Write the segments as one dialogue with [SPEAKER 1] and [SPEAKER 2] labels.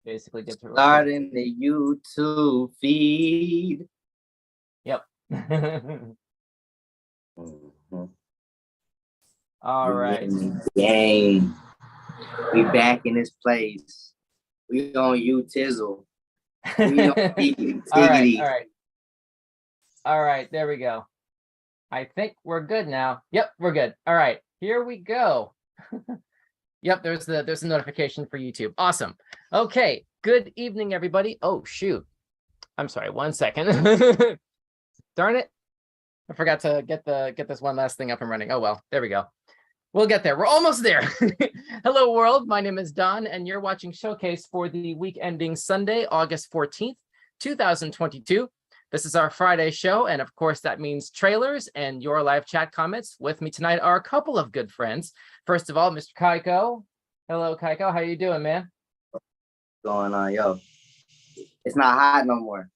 [SPEAKER 1] basically gets it.
[SPEAKER 2] Starting the YouTube feed.
[SPEAKER 1] Yep.
[SPEAKER 2] Mm-hmm.
[SPEAKER 1] All right.
[SPEAKER 2] Gang. We back in this place. We on you Tizzle. We on Tiggity.
[SPEAKER 1] All right, there we go. I think we're good now. Yep, we're good. All right, here we go. Yep, there's a notification for YouTube. Awesome. Okay, good evening, everybody. Oh, shoot. I'm sorry, 1 second. Darn it. I forgot to get this one last thing up and running. Oh, well, there we go. We'll get there. We're almost there. Hello, world. My name is Don, and you're watching Showcase for the week ending Sunday, August 14th, 2022. This is our Friday show, and of course, that means trailers and your live chat comments. With me tonight are a couple of good friends. First of all, Mr. Kaiko. Hello, Kaiko. How you doing, man?
[SPEAKER 2] What's going on, yo? It's not hot no more.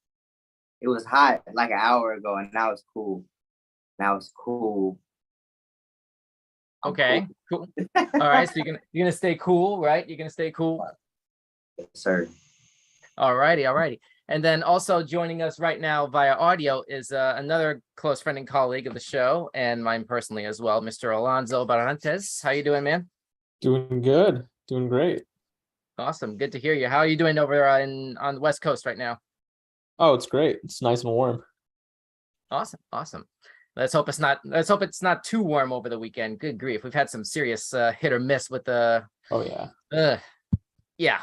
[SPEAKER 2] It was hot like an hour ago, and now it's cool. Now it's cool.
[SPEAKER 1] Okay, cool. All right, so you're gonna stay cool, right? You're gonna stay cool.
[SPEAKER 2] Yes, sir.
[SPEAKER 1] All righty. And then also joining us right now via audio is another close friend and colleague of the show, and mine personally as well, Mr. Alonso Barrantes. How you doing, man?
[SPEAKER 3] Doing good. Doing great.
[SPEAKER 1] Awesome. Good to hear you. How are you doing over on the West Coast right now?
[SPEAKER 3] Oh, it's great. It's nice and warm.
[SPEAKER 1] Awesome. Let's hope it's not too warm over the weekend. Good grief. We've had some serious hit or miss with the yeah.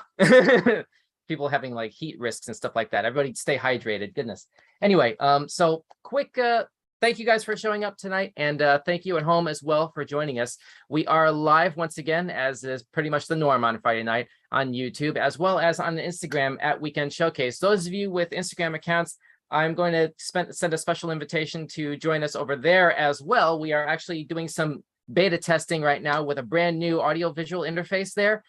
[SPEAKER 1] People having like heat risks and stuff like that. Everybody stay hydrated. Goodness. Anyway, so quick thank you guys for showing up tonight, and thank you at home as well for joining us. We are live once again, as is pretty much the norm on Friday night on YouTube, as well as on the Instagram at Weekend Showcase. Those of you with Instagram accounts, I'm going to send a special invitation to join us over there as well. We are actually doing some beta testing right now with a brand new audio-visual interface there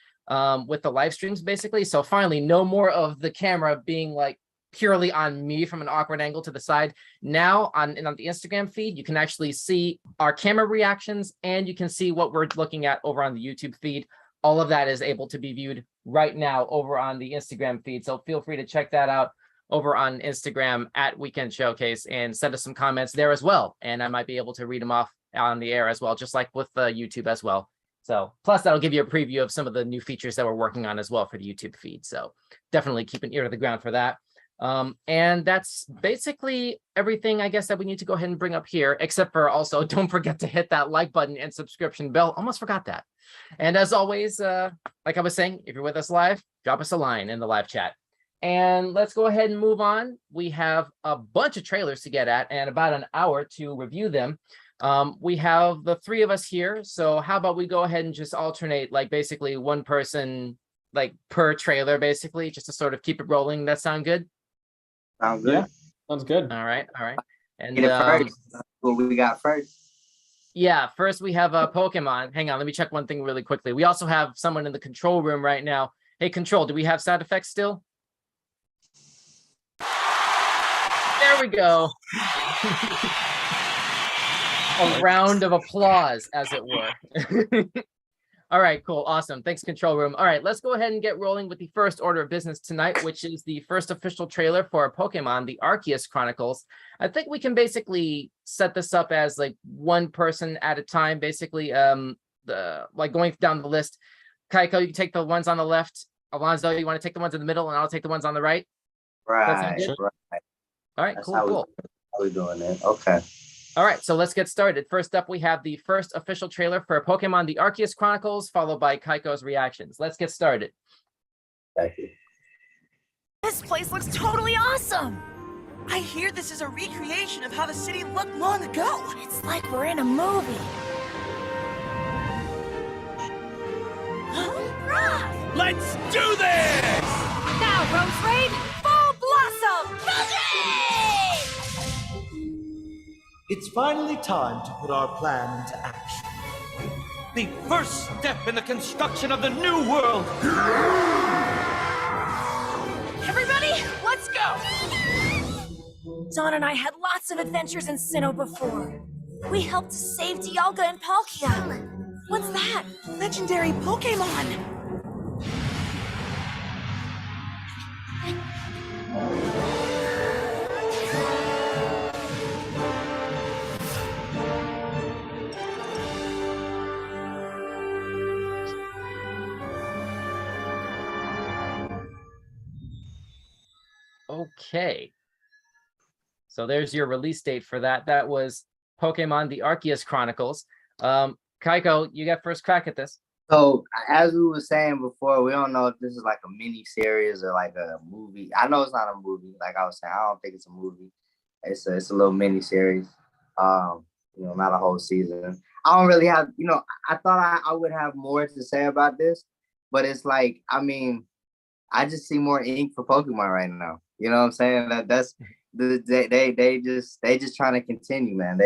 [SPEAKER 1] with the live streams, basically. So finally, no more of the camera being like purely on me from an awkward angle to the side. Now on the Instagram feed, you can actually see our camera reactions, and you can see what we're looking at over on the YouTube feed. All of that is able to be viewed right now over on the Instagram feed. So feel free to check that out over on Instagram at Weekend Showcase and send us some comments there as well. And I might be able to read them off on the air as well, just like with YouTube as well. So plus that'll give you a preview of some of the new features that we're working on as well for the YouTube feed. So definitely keep an ear to the ground for that. And that's basically everything, I guess, that we need to go ahead and bring up here, except for also don't forget to hit that like button and subscription bell. Almost forgot that. And as always, like I was saying, if you're with us live, drop us a line in the live chat. And let's go ahead and move on. We have a bunch of trailers to get at and about an hour to review them. We have the three of us here. So how about we go ahead and just alternate, like basically one person like per trailer, basically, just to sort of keep it rolling. That sound good?
[SPEAKER 2] Sounds good.
[SPEAKER 3] Yeah, sounds good.
[SPEAKER 1] All right. And
[SPEAKER 2] what we got first?
[SPEAKER 1] Yeah, first we have Pokemon. Hang on, let me check one thing really quickly. We also have someone in the control room right now. Hey, Control, do we have sound effects still? There we go. A round of applause, as it were. All right, cool. Awesome. Thanks, control room. All right, let's go ahead and get rolling with the first order of business tonight, which is the first official trailer for Pokemon, the ARCEUS Chronicles. I think we can basically set this up as like one person at a time, basically, like going down the list. Kaiko, you can take the ones on the left. Alonso, you want to take the ones in the middle, and I'll take the ones on the right?
[SPEAKER 2] Right.
[SPEAKER 1] All right,
[SPEAKER 2] That's
[SPEAKER 1] cool.
[SPEAKER 2] How we doing it? Okay.
[SPEAKER 1] All right, so let's get started. First up, we have the first official trailer for Pokemon, the ARCEUS Chronicles, followed by Kaiko's reactions. Let's get started.
[SPEAKER 2] Thank you.
[SPEAKER 4] This place looks totally awesome! I hear this is a recreation of how the city looked long ago. It's like we're in a movie. Huh?
[SPEAKER 5] Let's do this!
[SPEAKER 4] Now, Rose Raid, full blossom!
[SPEAKER 5] It's finally time to put our plan into action. The first step in the construction of the new world.
[SPEAKER 4] Everybody, let's go! Dawn and I had lots of adventures in Sinnoh before. We helped save Dialga and Palkia. What's that? Legendary Pokemon!
[SPEAKER 1] Okay. So there's your release date for that. That was Pokemon the ARCEUS Chronicles. Kaiko, you got first crack at this.
[SPEAKER 2] So as we were saying before, we don't know if this is like a mini series or like a movie. I know it's not a movie. Like I was saying, I don't think it's a movie. It's a little mini series. Not a whole season. I don't really have, I thought I would have more to say about this, but it's like, I mean, I just see more ink for Pokemon right now. You know what I'm saying? They just trying to continue, man.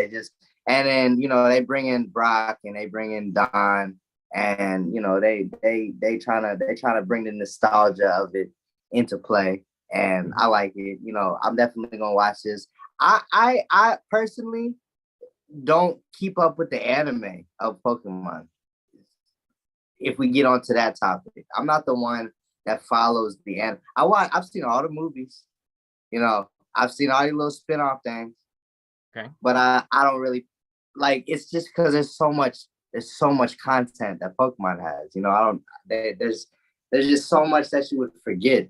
[SPEAKER 2] And then they bring in Brock and they bring in Don, and they trying to bring the nostalgia of it into play, and I like it. I'm definitely gonna watch this. I personally don't keep up with the anime of Pokemon. If we get onto that topic, I'm not the one that follows the anime. I've seen all the movies, I've seen all the little spin-off things.
[SPEAKER 1] Okay.
[SPEAKER 2] But I don't really like, it's just because there's so much content that Pokemon has. There's just so much that you would forget.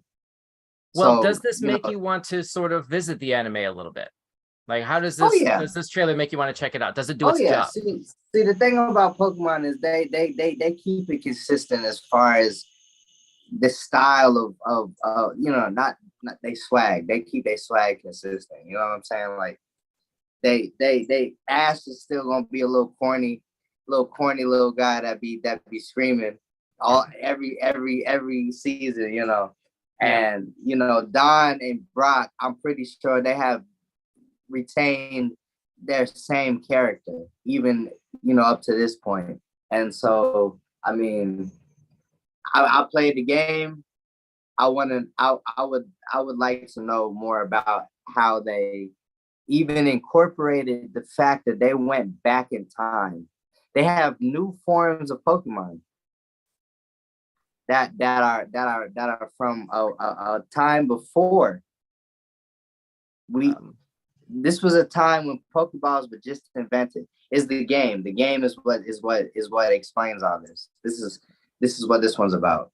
[SPEAKER 1] Well,
[SPEAKER 2] So,
[SPEAKER 1] does this make you want to sort of visit the anime a little bit? Like, how does this does this trailer make you want to check it out? Does it do its job?
[SPEAKER 2] See, the thing about Pokemon is they keep it consistent as far as the style of not they swag. They keep their swag consistent. You know what I'm saying? Like they Ash is still gonna be a little corny little guy that be screaming every season, And Don and Brock, I'm pretty sure they have retained their same character, even up to this point. And so, I mean, I played the game. I would like to know more about how they even incorporated the fact that they went back in time. They have new forms of Pokemon that are from a time before. This was a time when Pokeballs were just invented. Is the game? The game is what explains all this. This is what this one's about.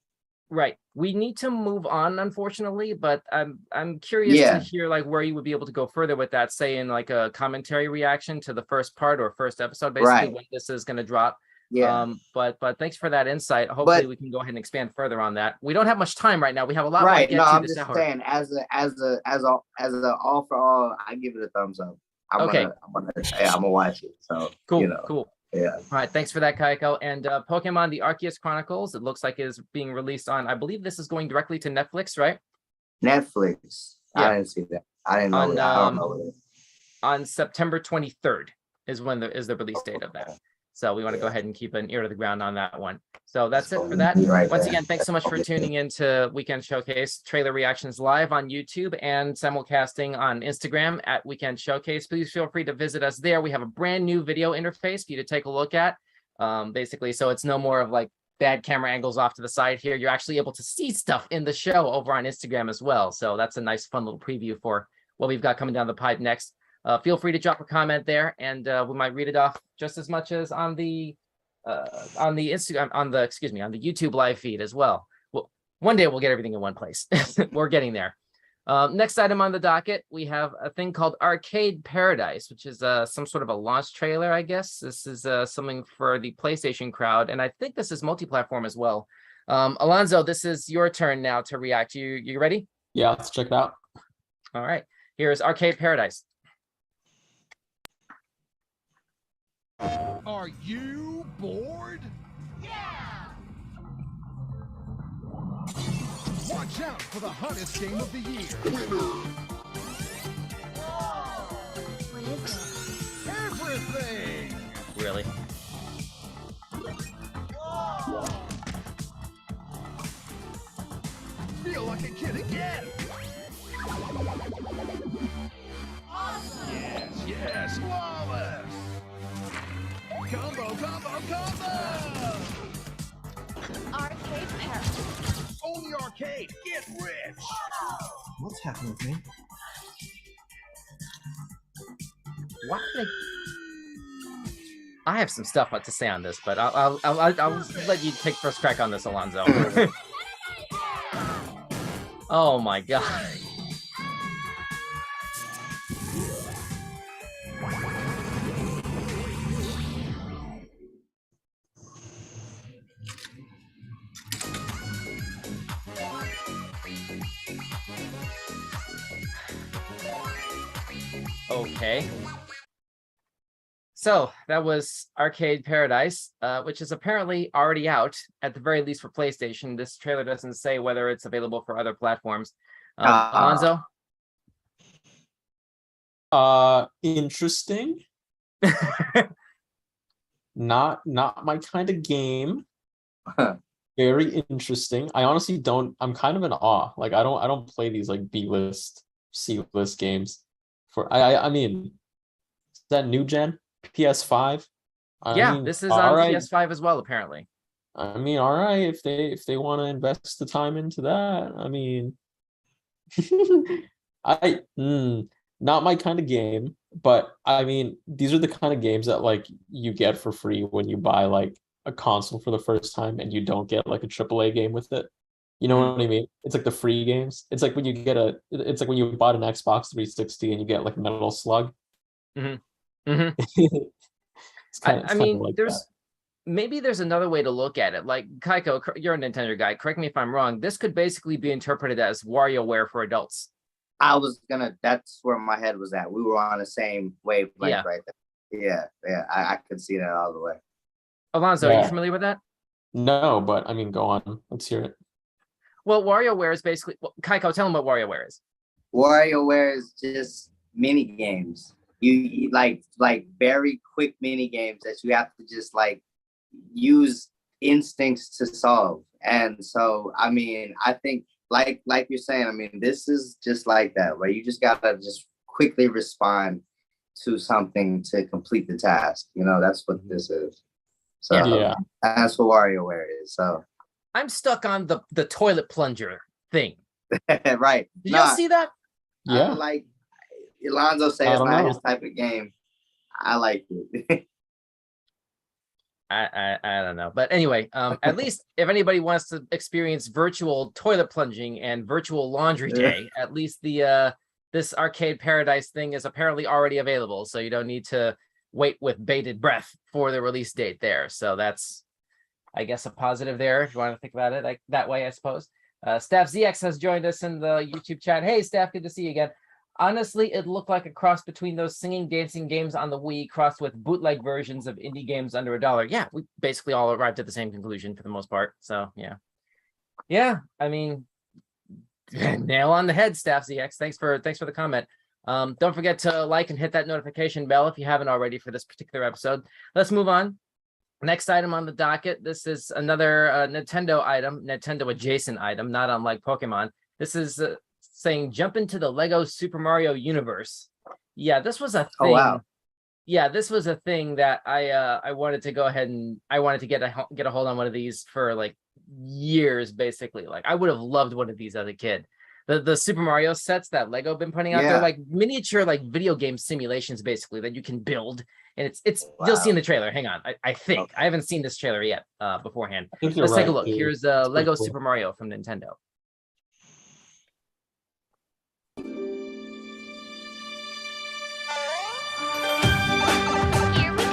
[SPEAKER 1] Right. We need to move on, unfortunately, but I'm curious to hear like where you would be able to go further with that, say in like a commentary reaction to the first part or first episode, basically when this is going to drop.
[SPEAKER 2] Yeah.
[SPEAKER 1] But thanks for that insight. Hopefully we can go ahead and expand further on that. We don't have much time right now. We have a lot more to get to
[SPEAKER 2] I'm
[SPEAKER 1] this
[SPEAKER 2] just
[SPEAKER 1] hour.
[SPEAKER 2] saying, as a all for all, I give it a thumbs up. I'm gonna watch it. So
[SPEAKER 1] cool. Cool.
[SPEAKER 2] Yeah.
[SPEAKER 1] All right. Thanks for that, Kaiko. And Pokemon the ARCEUS Chronicles, it looks like is being released on, I believe this is going directly to Netflix, right?
[SPEAKER 2] Netflix. Yeah. I didn't see that. I didn't know that. I don't know it.
[SPEAKER 1] On September 23rd is when the release date of that. So we want to go ahead and keep an ear to the ground on that one. So that's it for that. Once again, thanks so much for tuning in to Weekend Showcase trailer reactions live on YouTube and simulcasting on Instagram at Weekend Showcase. Please feel free to visit us there. We have a brand new video interface for you to take a look at. Basically, so it's no more of like bad camera angles off to the side here. You're actually able to see stuff in the show over on Instagram as well. So that's a nice, fun little preview for what we've got coming down the pipe next. Feel free to drop a comment there, and we might read it off just as much as on the Instagram, on the YouTube live feed as well. Well, one day we'll get everything in one place. We're getting there. Next item on the docket, we have a thing called Arcade Paradise, which is some sort of a launch trailer, I guess. This is something for the PlayStation crowd, and I think this is multi-platform as well. Alonzo, this is your turn now to react. You ready?
[SPEAKER 3] Yeah, let's check it out.
[SPEAKER 1] All right. Here's Arcade Paradise.
[SPEAKER 6] Are you bored?
[SPEAKER 4] Yeah!
[SPEAKER 6] Watch out for the hottest game of the year.
[SPEAKER 4] What is it?
[SPEAKER 6] Everything!
[SPEAKER 1] Really?
[SPEAKER 6] Feel like a kid again!
[SPEAKER 4] Awesome!
[SPEAKER 6] Yes, flawless! Combo!
[SPEAKER 4] Arcade Paradise.
[SPEAKER 6] Own the arcade, get rich!
[SPEAKER 5] What's happening with me?
[SPEAKER 1] Why did I have some stuff to say on this, but I'll let you take first crack on this, Alonzo. Oh my god. Okay. So that was Arcade Paradise, which is apparently already out, at the very least for PlayStation. This trailer doesn't say whether it's available for other platforms. Alonso?
[SPEAKER 3] Interesting. Not my kind of game. Very interesting. I honestly don't. I'm kind of in awe. Like I don't play these like B-list, C-list games. I mean, is that new gen PS5?
[SPEAKER 1] Yeah,
[SPEAKER 3] mean,
[SPEAKER 1] this is
[SPEAKER 3] all
[SPEAKER 1] on
[SPEAKER 3] right.
[SPEAKER 1] PS5 as well, apparently.
[SPEAKER 3] I mean, all right. If they want to invest the time into that, I mean, not my kind of game. But I mean, these are the kind of games that like you get for free when you buy like a console for the first time and you don't get like a AAA game with it. You know what I mean? It's like the free games. It's like when you get it's like when you bought an Xbox 360 and you get like Metal Slug.
[SPEAKER 1] Mm-hmm. I mean,
[SPEAKER 3] like
[SPEAKER 1] maybe there's another way to look at it. Like Kaiko, you're a Nintendo guy. Correct me if I'm wrong. This could basically be interpreted as WarioWare for adults.
[SPEAKER 2] That's where my head was at. We were on the same wavelength right there. Yeah. I could see that all the way.
[SPEAKER 1] Alonso, are you familiar with that?
[SPEAKER 3] No, but I mean, go on. Let's hear it.
[SPEAKER 1] Well, WarioWare is basically, Kaiko, tell them what WarioWare is.
[SPEAKER 2] WarioWare is just mini games. You like very quick mini games that you have to just like use instincts to solve. And so, I mean, I think like you're saying, I mean, this is just like that, where you just gotta just quickly respond to something to complete the task. You know, that's what this is. So
[SPEAKER 3] yeah,
[SPEAKER 2] that's what WarioWare is. So
[SPEAKER 1] I'm stuck on the toilet plunger thing.
[SPEAKER 2] right.
[SPEAKER 1] Did y'all see that?
[SPEAKER 3] Yeah.
[SPEAKER 2] Like Alonso said, it's not his type of game. I like it.
[SPEAKER 1] I don't know, but anyway, at least if anybody wants to experience virtual toilet plunging and virtual laundry day, at least the this Arcade Paradise thing is apparently already available, so you don't need to wait with bated breath for the release date there. So that's, I guess, a positive there if you want to think about it like that way, I suppose. Staff ZX has joined us in the YouTube chat. Hey, Staff, good to see you again. Honestly, it looked like a cross between those singing, dancing games on the Wii crossed with bootleg versions of indie games under $1. Yeah, we basically all arrived at the same conclusion for the most part. So, yeah. Yeah, I mean, nail on the head, Staff ZX. Thanks for the comment. Don't forget to like and hit that notification bell if you haven't already for this particular episode. Let's move on. Next item on the docket. This is another Nintendo item, Nintendo adjacent item, not unlike Pokemon. This is saying jump into the Lego Super Mario universe. Yeah, this was a thing.
[SPEAKER 2] Oh, wow.
[SPEAKER 1] Yeah, this was a thing that I wanted to go ahead and I wanted to get a hold on one of these for like years, basically. Like I would have loved one of these as a kid. The Super Mario sets that Lego been putting out there, like miniature like video game simulations basically that you can build. And it's
[SPEAKER 2] wow.
[SPEAKER 1] You'll see in the trailer. Hang on. I think
[SPEAKER 2] Okay.
[SPEAKER 1] I haven't seen this trailer yet beforehand.
[SPEAKER 3] I think you're
[SPEAKER 1] Let's take a
[SPEAKER 3] right,
[SPEAKER 1] look.
[SPEAKER 3] dude.
[SPEAKER 1] Here's
[SPEAKER 3] It's
[SPEAKER 1] Lego
[SPEAKER 3] pretty cool.
[SPEAKER 1] Super Mario from Nintendo.
[SPEAKER 4] Here we go!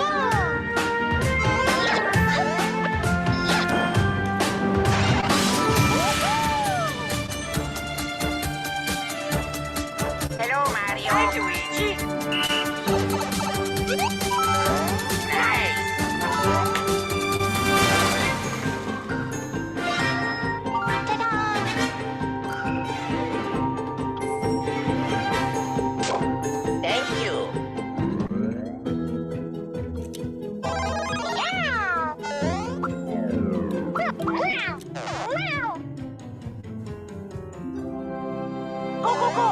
[SPEAKER 4] Hello, Mario. Hi, Luigi. Thank you. Go, go, go!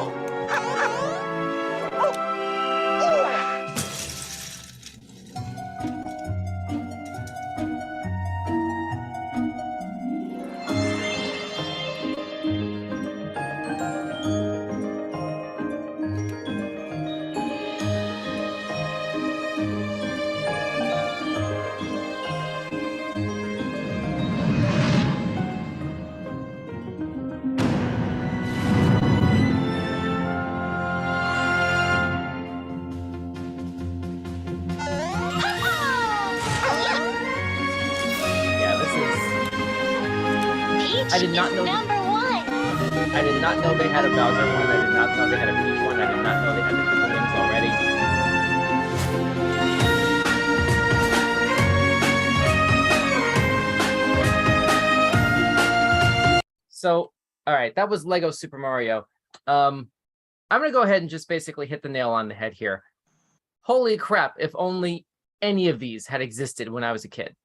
[SPEAKER 1] I did not know.
[SPEAKER 4] Number one.
[SPEAKER 1] I did not know they had a Bowser one. I did not know they had a Peach one. I did not know they had the Koopa Wings these already. So, all right, that was Lego Super Mario. I'm gonna go ahead and just basically hit the nail on the head here. Holy crap, if only any of these had existed when I was a kid.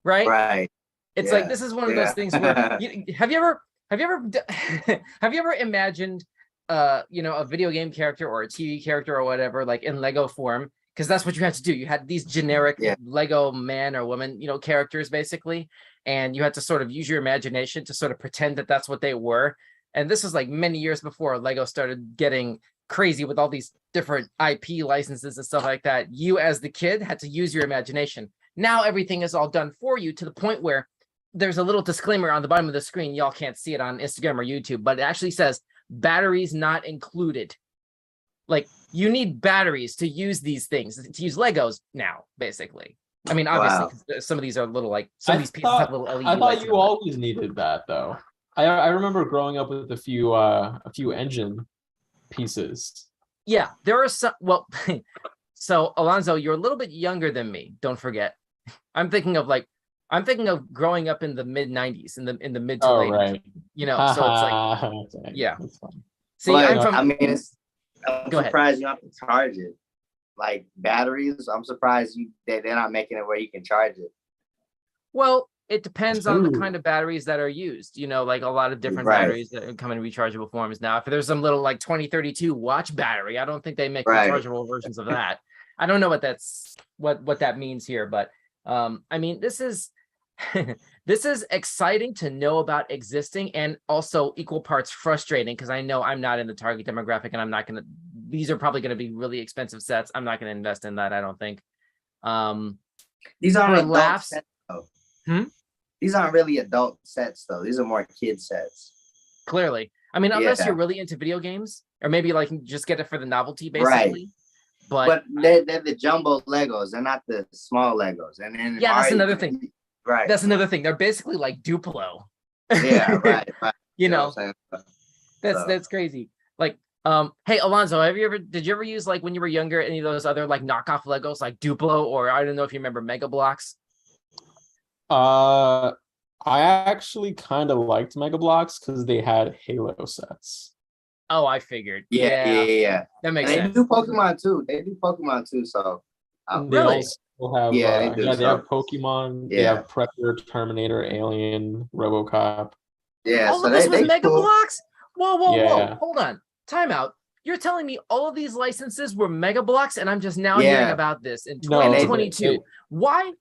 [SPEAKER 1] Right?
[SPEAKER 2] Right.
[SPEAKER 1] It's like this is one of those things where have you ever have you ever imagined you know, a video game character or a TV character or whatever, like in Lego form? Because that's what you had to do. You had these generic Lego man or woman, you know, characters basically, and you had to sort of use your imagination to sort of pretend that that's what they were. And this was like many years before Lego started getting crazy with all these different IP licenses and stuff like that. You as the kid had to use your imagination. Now everything is all done for you, to the point where there's a little disclaimer on the bottom of the screen. Y'all can't see it on Instagram or YouTube, but it actually says batteries not included. Like, you need batteries to use these things, to use Legos now, basically. I mean, obviously, 'cause some of these are little, like, some of these pieces have little LED
[SPEAKER 3] I thought
[SPEAKER 1] lights
[SPEAKER 3] you
[SPEAKER 1] on them.
[SPEAKER 3] always needed that though. I remember growing up with a few engine pieces.
[SPEAKER 1] Yeah, there are some, well, so Alonzo, you're a little bit younger than me, don't forget. I'm thinking of growing up in the mid 90s, in the mid to late,
[SPEAKER 3] Right.
[SPEAKER 1] you know, so it's like, yeah.
[SPEAKER 3] That's fine.
[SPEAKER 1] See,
[SPEAKER 2] But,
[SPEAKER 1] I'm from,
[SPEAKER 2] I mean, I'm
[SPEAKER 1] Go ahead.
[SPEAKER 2] surprised you don't have to charge it. Like batteries, I'm surprised they're not making it where you can charge it.
[SPEAKER 1] well, it depends on the
[SPEAKER 3] Ooh.
[SPEAKER 1] kind of batteries that are used, you know, like a lot of different
[SPEAKER 2] Right.
[SPEAKER 1] batteries that come in rechargeable forms now. If there's some little like 2032 watch battery, I don't think they make
[SPEAKER 2] Right.
[SPEAKER 1] rechargeable versions of that. I don't know what that means here, but I mean, this is this is exciting to know about existing, and also equal parts frustrating, because I know I'm not in the target demographic, and I'm not gonna, these are probably gonna be really expensive sets. I'm not gonna invest in that, I don't think.
[SPEAKER 2] These aren't
[SPEAKER 1] For
[SPEAKER 2] adult
[SPEAKER 1] laughs.
[SPEAKER 2] sets, though.
[SPEAKER 1] Hmm?
[SPEAKER 2] These aren't really adult sets though. These are more kid sets.
[SPEAKER 1] Clearly, I mean, unless
[SPEAKER 2] Yeah.
[SPEAKER 1] you're really into video games, or maybe like just get it for the novelty, basically.
[SPEAKER 2] But they're the jumbo Legos. They're not the small Legos. And then
[SPEAKER 1] Yeah, that's
[SPEAKER 2] Mario-
[SPEAKER 1] another thing.
[SPEAKER 2] Right.
[SPEAKER 1] That's another thing. They're basically like Duplo.
[SPEAKER 2] Yeah. Right. Right.
[SPEAKER 1] You
[SPEAKER 2] know
[SPEAKER 1] know,
[SPEAKER 2] what I'm saying? So-
[SPEAKER 1] that's crazy. Like, hey Alonzo, did you ever use, like, when you were younger, any of those other like knockoff Legos like Duplo, or I don't know if you remember Mega Blocks?
[SPEAKER 3] I actually kind of liked Mega Blocks because they had Halo sets.
[SPEAKER 1] Oh, I figured.
[SPEAKER 2] Yeah.
[SPEAKER 1] That makes
[SPEAKER 2] They
[SPEAKER 1] sense.
[SPEAKER 2] do Pokemon too. So
[SPEAKER 3] They
[SPEAKER 1] Really?
[SPEAKER 3] also have,
[SPEAKER 2] Yeah, they do,
[SPEAKER 3] they
[SPEAKER 2] so-
[SPEAKER 3] have Pokemon. They
[SPEAKER 2] Yeah.
[SPEAKER 3] have Predator, Terminator, Alien, RoboCop.
[SPEAKER 2] yeah.
[SPEAKER 1] All
[SPEAKER 2] so
[SPEAKER 1] of this
[SPEAKER 2] they
[SPEAKER 1] was Mega
[SPEAKER 2] cool.
[SPEAKER 1] Blocks? Whoa.
[SPEAKER 3] Yeah.
[SPEAKER 1] Hold on. Time out. You're telling me all of these licenses were Mega Blocks, and I'm just now
[SPEAKER 2] Yeah.
[SPEAKER 1] hearing about this in
[SPEAKER 3] No,
[SPEAKER 1] 2022. Why?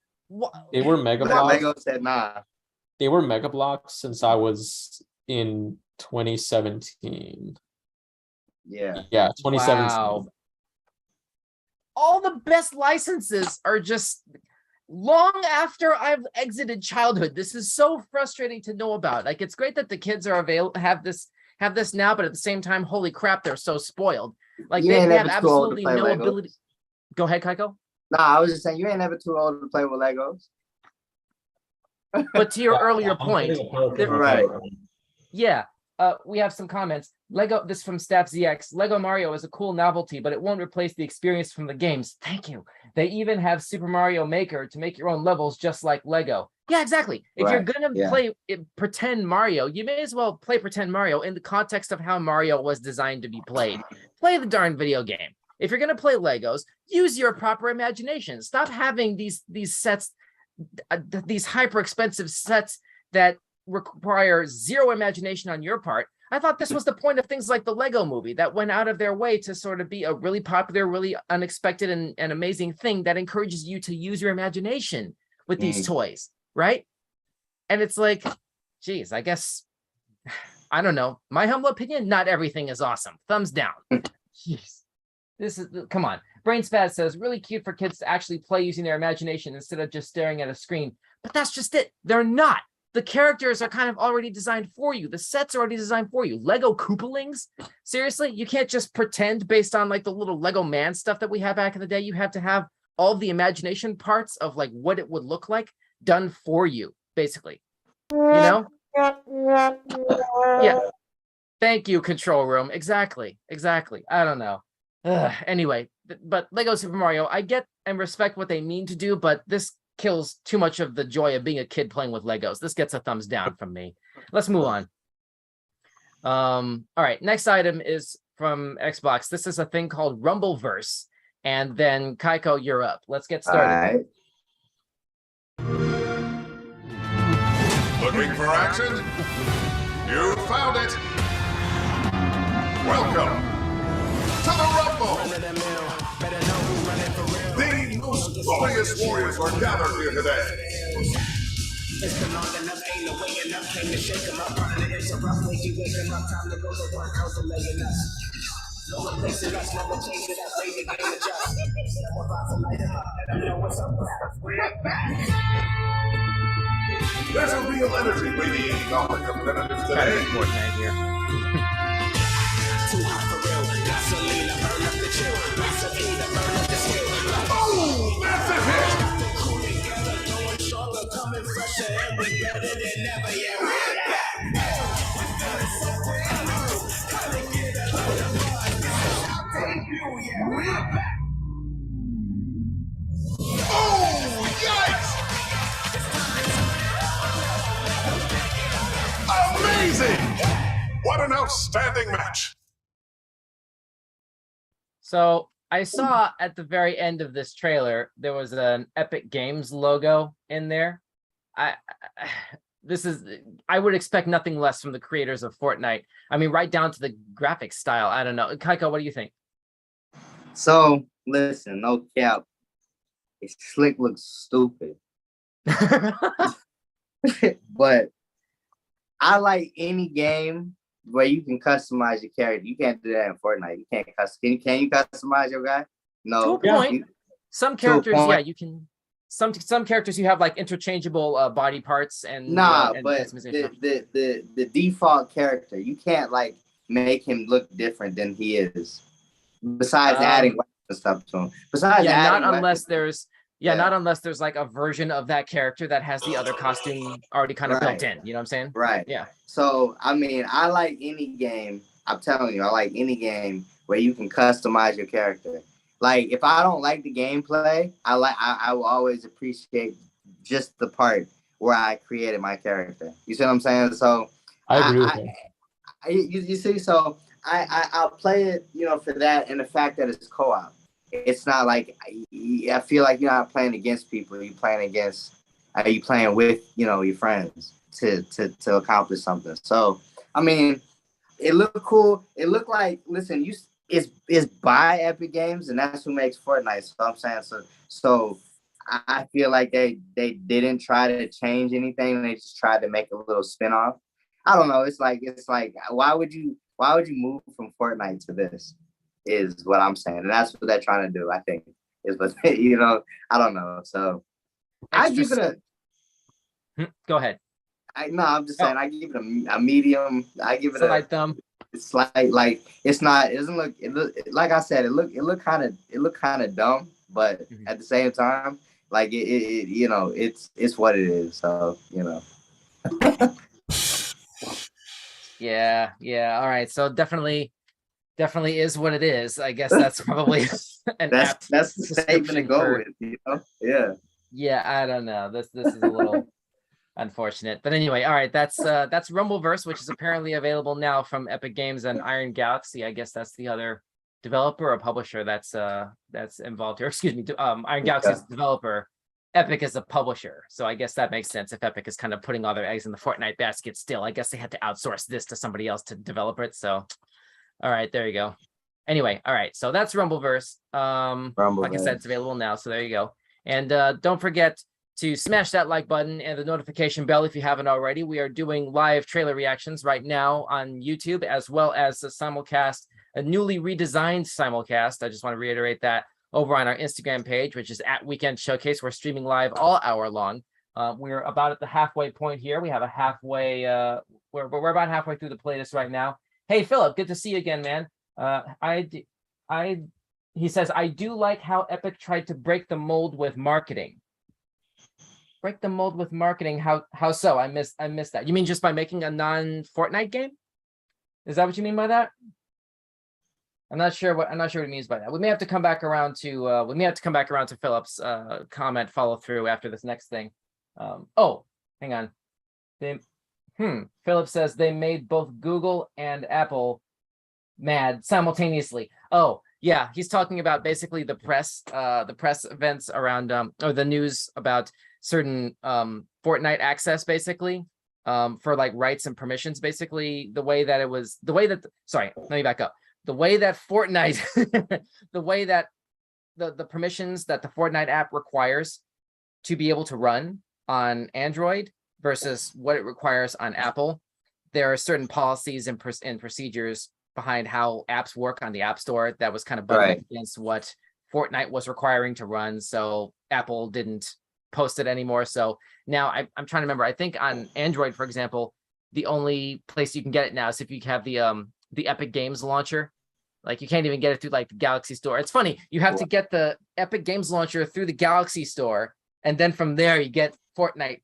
[SPEAKER 3] They were Mega
[SPEAKER 2] But
[SPEAKER 3] Blocks.
[SPEAKER 2] Lego said nah.
[SPEAKER 3] They were Mega Blocks since I was in 2017.
[SPEAKER 2] Yeah.
[SPEAKER 3] Yeah, 2017.
[SPEAKER 1] Wow. All the best licenses are just long after I've exited childhood. This is so frustrating to know about. Like, it's great that the kids are have this now, but at the same time, holy crap, they're so spoiled. Like,
[SPEAKER 2] You
[SPEAKER 1] they
[SPEAKER 2] ain't
[SPEAKER 1] have
[SPEAKER 2] never too old to
[SPEAKER 1] absolutely
[SPEAKER 2] play
[SPEAKER 1] no
[SPEAKER 2] Legos.
[SPEAKER 1] ability. Go ahead, Kaiko.
[SPEAKER 2] Nah, I was just saying you ain't never too old to play with Legos.
[SPEAKER 1] But to your earlier
[SPEAKER 3] I'm
[SPEAKER 1] point,
[SPEAKER 3] getting a Pokemon
[SPEAKER 2] Right.
[SPEAKER 3] card.
[SPEAKER 1] yeah, we have some comments. This from Staff ZX. Lego Mario is a cool novelty, but it won't replace the experience from the games. Thank you. They even have Super Mario Maker to make your own levels, just like Lego. Yeah, exactly. If you're
[SPEAKER 2] Right,
[SPEAKER 1] gonna
[SPEAKER 2] yeah.
[SPEAKER 1] play pretend Mario, you may as well play pretend Mario in the context of how Mario was designed to be played. Play the darn video game. If you're gonna play Legos, use your proper imagination. Stop having these sets, these hyper expensive sets that require zero imagination on your part. I thought this was the point of things like the Lego movie that went out of their way to sort of be a really popular, really unexpected and amazing thing that encourages you to use your imagination with these toys, right? And it's like, geez, I guess, I don't know. My humble opinion, not everything is awesome. Thumbs down. Jeez. This is, come on. Brainspaz says, really cute for kids to actually play using their imagination instead of just staring at a screen. But that's just it. They're not. The characters are kind of already designed for you. The sets are already designed for you. Lego Koopalings? Seriously? You can't just pretend based on like the little Lego man stuff that we had back in the day. You have to have all the imagination parts of like what it would look like done for you, basically. You know? Yeah. Thank you, control room. Exactly. I don't know. Anyway, but Lego Super Mario, I get and respect what they mean to do, but this kills too much of the joy of being a kid playing with Legos. This gets a thumbs down from me. Let's move on. All right, next item is from Xbox. This is a thing called Rumbleverse. And then Kaiko, you're up. Let's get started.
[SPEAKER 2] All right.
[SPEAKER 7] Looking for action? You found it! Welcome to the Rumble! The most glorious warriors are gathered here today.
[SPEAKER 8] It's been long enough, ain't no way enough, came to shake them up, running it's a rough way to wake them up, time to go to work, how's the laying us? No replacing us, never changing us, ready to game adjust. Now we're about to light them up, let them know what's up with us, we're back!
[SPEAKER 7] There's a real energy radiating off the competitors today.
[SPEAKER 1] Fortnite here.
[SPEAKER 8] Too hot for real, gasoline, burn up the chill, recipe to burn up the skill.
[SPEAKER 7] Oh, that's a hit!
[SPEAKER 8] Cooling together, going stronger, coming fresher, and we better than ever, yeah, we're back!
[SPEAKER 7] Oh, yikes! Amazing! What an outstanding match!
[SPEAKER 1] So I saw at the very end of this trailer, there was an Epic Games logo in there. I would expect nothing less from the creators of Fortnite. I mean, right down to the graphic style. I don't know. Kaiko, what do you think?
[SPEAKER 2] So listen, no cap. It's Slick looks stupid. But I like any game where you can customize your character. You can't do that in Fortnite. You can't customize. Can you customize your guy? No.
[SPEAKER 1] To a point. Some characters,
[SPEAKER 2] point.
[SPEAKER 1] yeah, you can. Some characters you have like interchangeable body parts and and
[SPEAKER 2] but
[SPEAKER 1] customization.
[SPEAKER 2] the default character, you can't like make him look different than he is. Besides adding weapons and stuff to him. Besides
[SPEAKER 1] yeah,
[SPEAKER 2] adding
[SPEAKER 1] not unless
[SPEAKER 2] weapons.
[SPEAKER 1] not unless there's like a version of that character that has the other costume already kind of built in. You know what I'm saying?
[SPEAKER 2] Right.
[SPEAKER 1] Yeah.
[SPEAKER 2] So I mean, I like any game. I'm telling you, I like any game where you can customize your character. Like if I don't like the gameplay, I will always appreciate just the part where I created my character. You see what I'm saying? So
[SPEAKER 3] I agree with you.
[SPEAKER 2] You see, so I'll play it, for that and the fact that it's co-op. It's not like I feel like you're not playing against people. You're playing with your friends to accomplish something. So I mean, it looked cool. It looked like it's by Epic Games, and that's who makes Fortnite. So I'm saying so I feel like they didn't try to change anything. They just tried to make a little spinoff. I don't know. It's like why would you move from Fortnite to this? Is what I'm saying, and that's what they're trying to do. I think is what I don't know. So I give it a.
[SPEAKER 1] Go ahead.
[SPEAKER 2] I'm just saying I give it a medium. I give it
[SPEAKER 1] Slight thumb.
[SPEAKER 2] It's like it's not. It doesn't look. It look like I said. It look kind of dumb, but at the same time, like it's what it is. So
[SPEAKER 1] Yeah. All right. So definitely is what it is. I guess that's probably
[SPEAKER 2] that's the statement to go with. Yeah.
[SPEAKER 1] Yeah. I don't know. This is a little unfortunate, but anyway. All right. That's Rumbleverse, which is apparently available now from Epic Games and Iron Galaxy. I guess that's the other developer or publisher that's involved here. Excuse me. Iron Galaxy is the developer. Epic is a publisher, so I guess that makes sense. If Epic is kind of putting all their eggs in the Fortnite basket still, I guess they had to outsource this to somebody else to develop it. So, all right, there you go. Anyway, all right, so that's Rumbleverse. Like I said, it's available now, so there you go. And don't forget to smash that like button and the notification bell if you haven't already. We are doing live trailer reactions right now on YouTube, as well as a simulcast, a newly redesigned simulcast. I just want to reiterate that. Over on our Instagram page, which is @Weekend Showcase. We're streaming live all hour long. We're about at the halfway point here. We have a halfway, we're about halfway through the playlist right now. Hey, Philip, good to see you again, man. He says, I do like how Epic tried to break the mold with marketing. Break the mold with marketing, how so? I missed that. You mean just by making a non-Fortnite game? Is that what you mean by that? I'm not sure what he means by that. We may have to come back around to Philip's comment follow through after this next thing. Oh, hang on. Philip says they made both Google and Apple mad simultaneously. Oh, yeah, he's talking about basically the press events around or the news about certain Fortnite access, basically, for like rights and permissions. Basically, sorry, let me back up. The way that Fortnite, the way that the permissions that the Fortnite app requires to be able to run on Android versus what it requires on Apple, there are certain policies and procedures behind how apps work on the App Store that was kind of butting against what Fortnite was requiring to run. So Apple didn't post it anymore. So now I'm trying to remember. I think on Android, for example, the only place you can get it now is if you have the Epic Games launcher. Like you can't even get it through like the Galaxy Store. It's funny. You have to get the Epic Games launcher through the Galaxy Store, and then from there you get Fortnite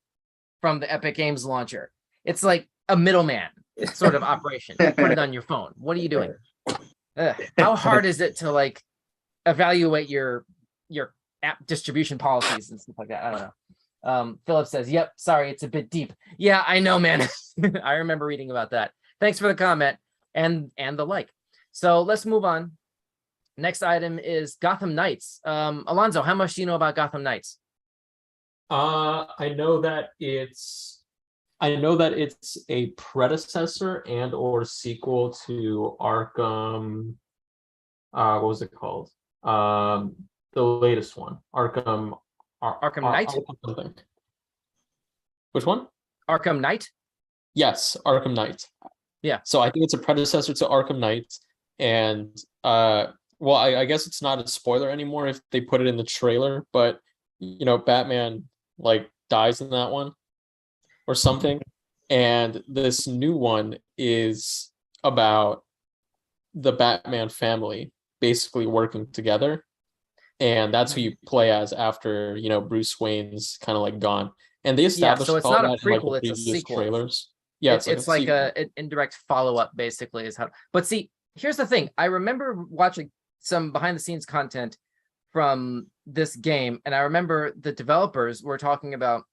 [SPEAKER 1] from the Epic Games launcher. It's like a middleman sort of operation. Put it on your phone. What are you doing? How hard is it to like evaluate your app distribution policies and stuff like that? I don't know. Philip says, "Yep, sorry, it's a bit deep." Yeah, I know, man. I remember reading about that. Thanks for the comment and the like. So let's move on. Next item is Gotham Knights. Alonzo, how much do you know about Gotham Knights?
[SPEAKER 3] I know that it's a predecessor and or sequel to Arkham. What was it called? The latest one, Arkham
[SPEAKER 1] Knight.
[SPEAKER 3] Something. Which one?
[SPEAKER 1] Arkham Knight.
[SPEAKER 3] Yes, Arkham Knight.
[SPEAKER 1] Yeah.
[SPEAKER 3] So I think it's a predecessor to Arkham Knight, and well, I guess it's not a spoiler anymore if they put it in the trailer, but you know, Batman like dies in that one or something, and this new one is about the Batman family basically working together, and that's who you play as after, you know, Bruce Wayne's kind of like gone. And they established
[SPEAKER 1] so it's
[SPEAKER 3] all
[SPEAKER 1] not a
[SPEAKER 3] that in, like,
[SPEAKER 1] prequel,
[SPEAKER 3] the
[SPEAKER 1] it's a
[SPEAKER 3] previous
[SPEAKER 1] sequel.
[SPEAKER 3] trailers. Yeah,
[SPEAKER 1] it's like an indirect follow-up, basically, is how. But see, here's the thing. I remember watching some behind-the-scenes content from this game, and I remember the developers were talking about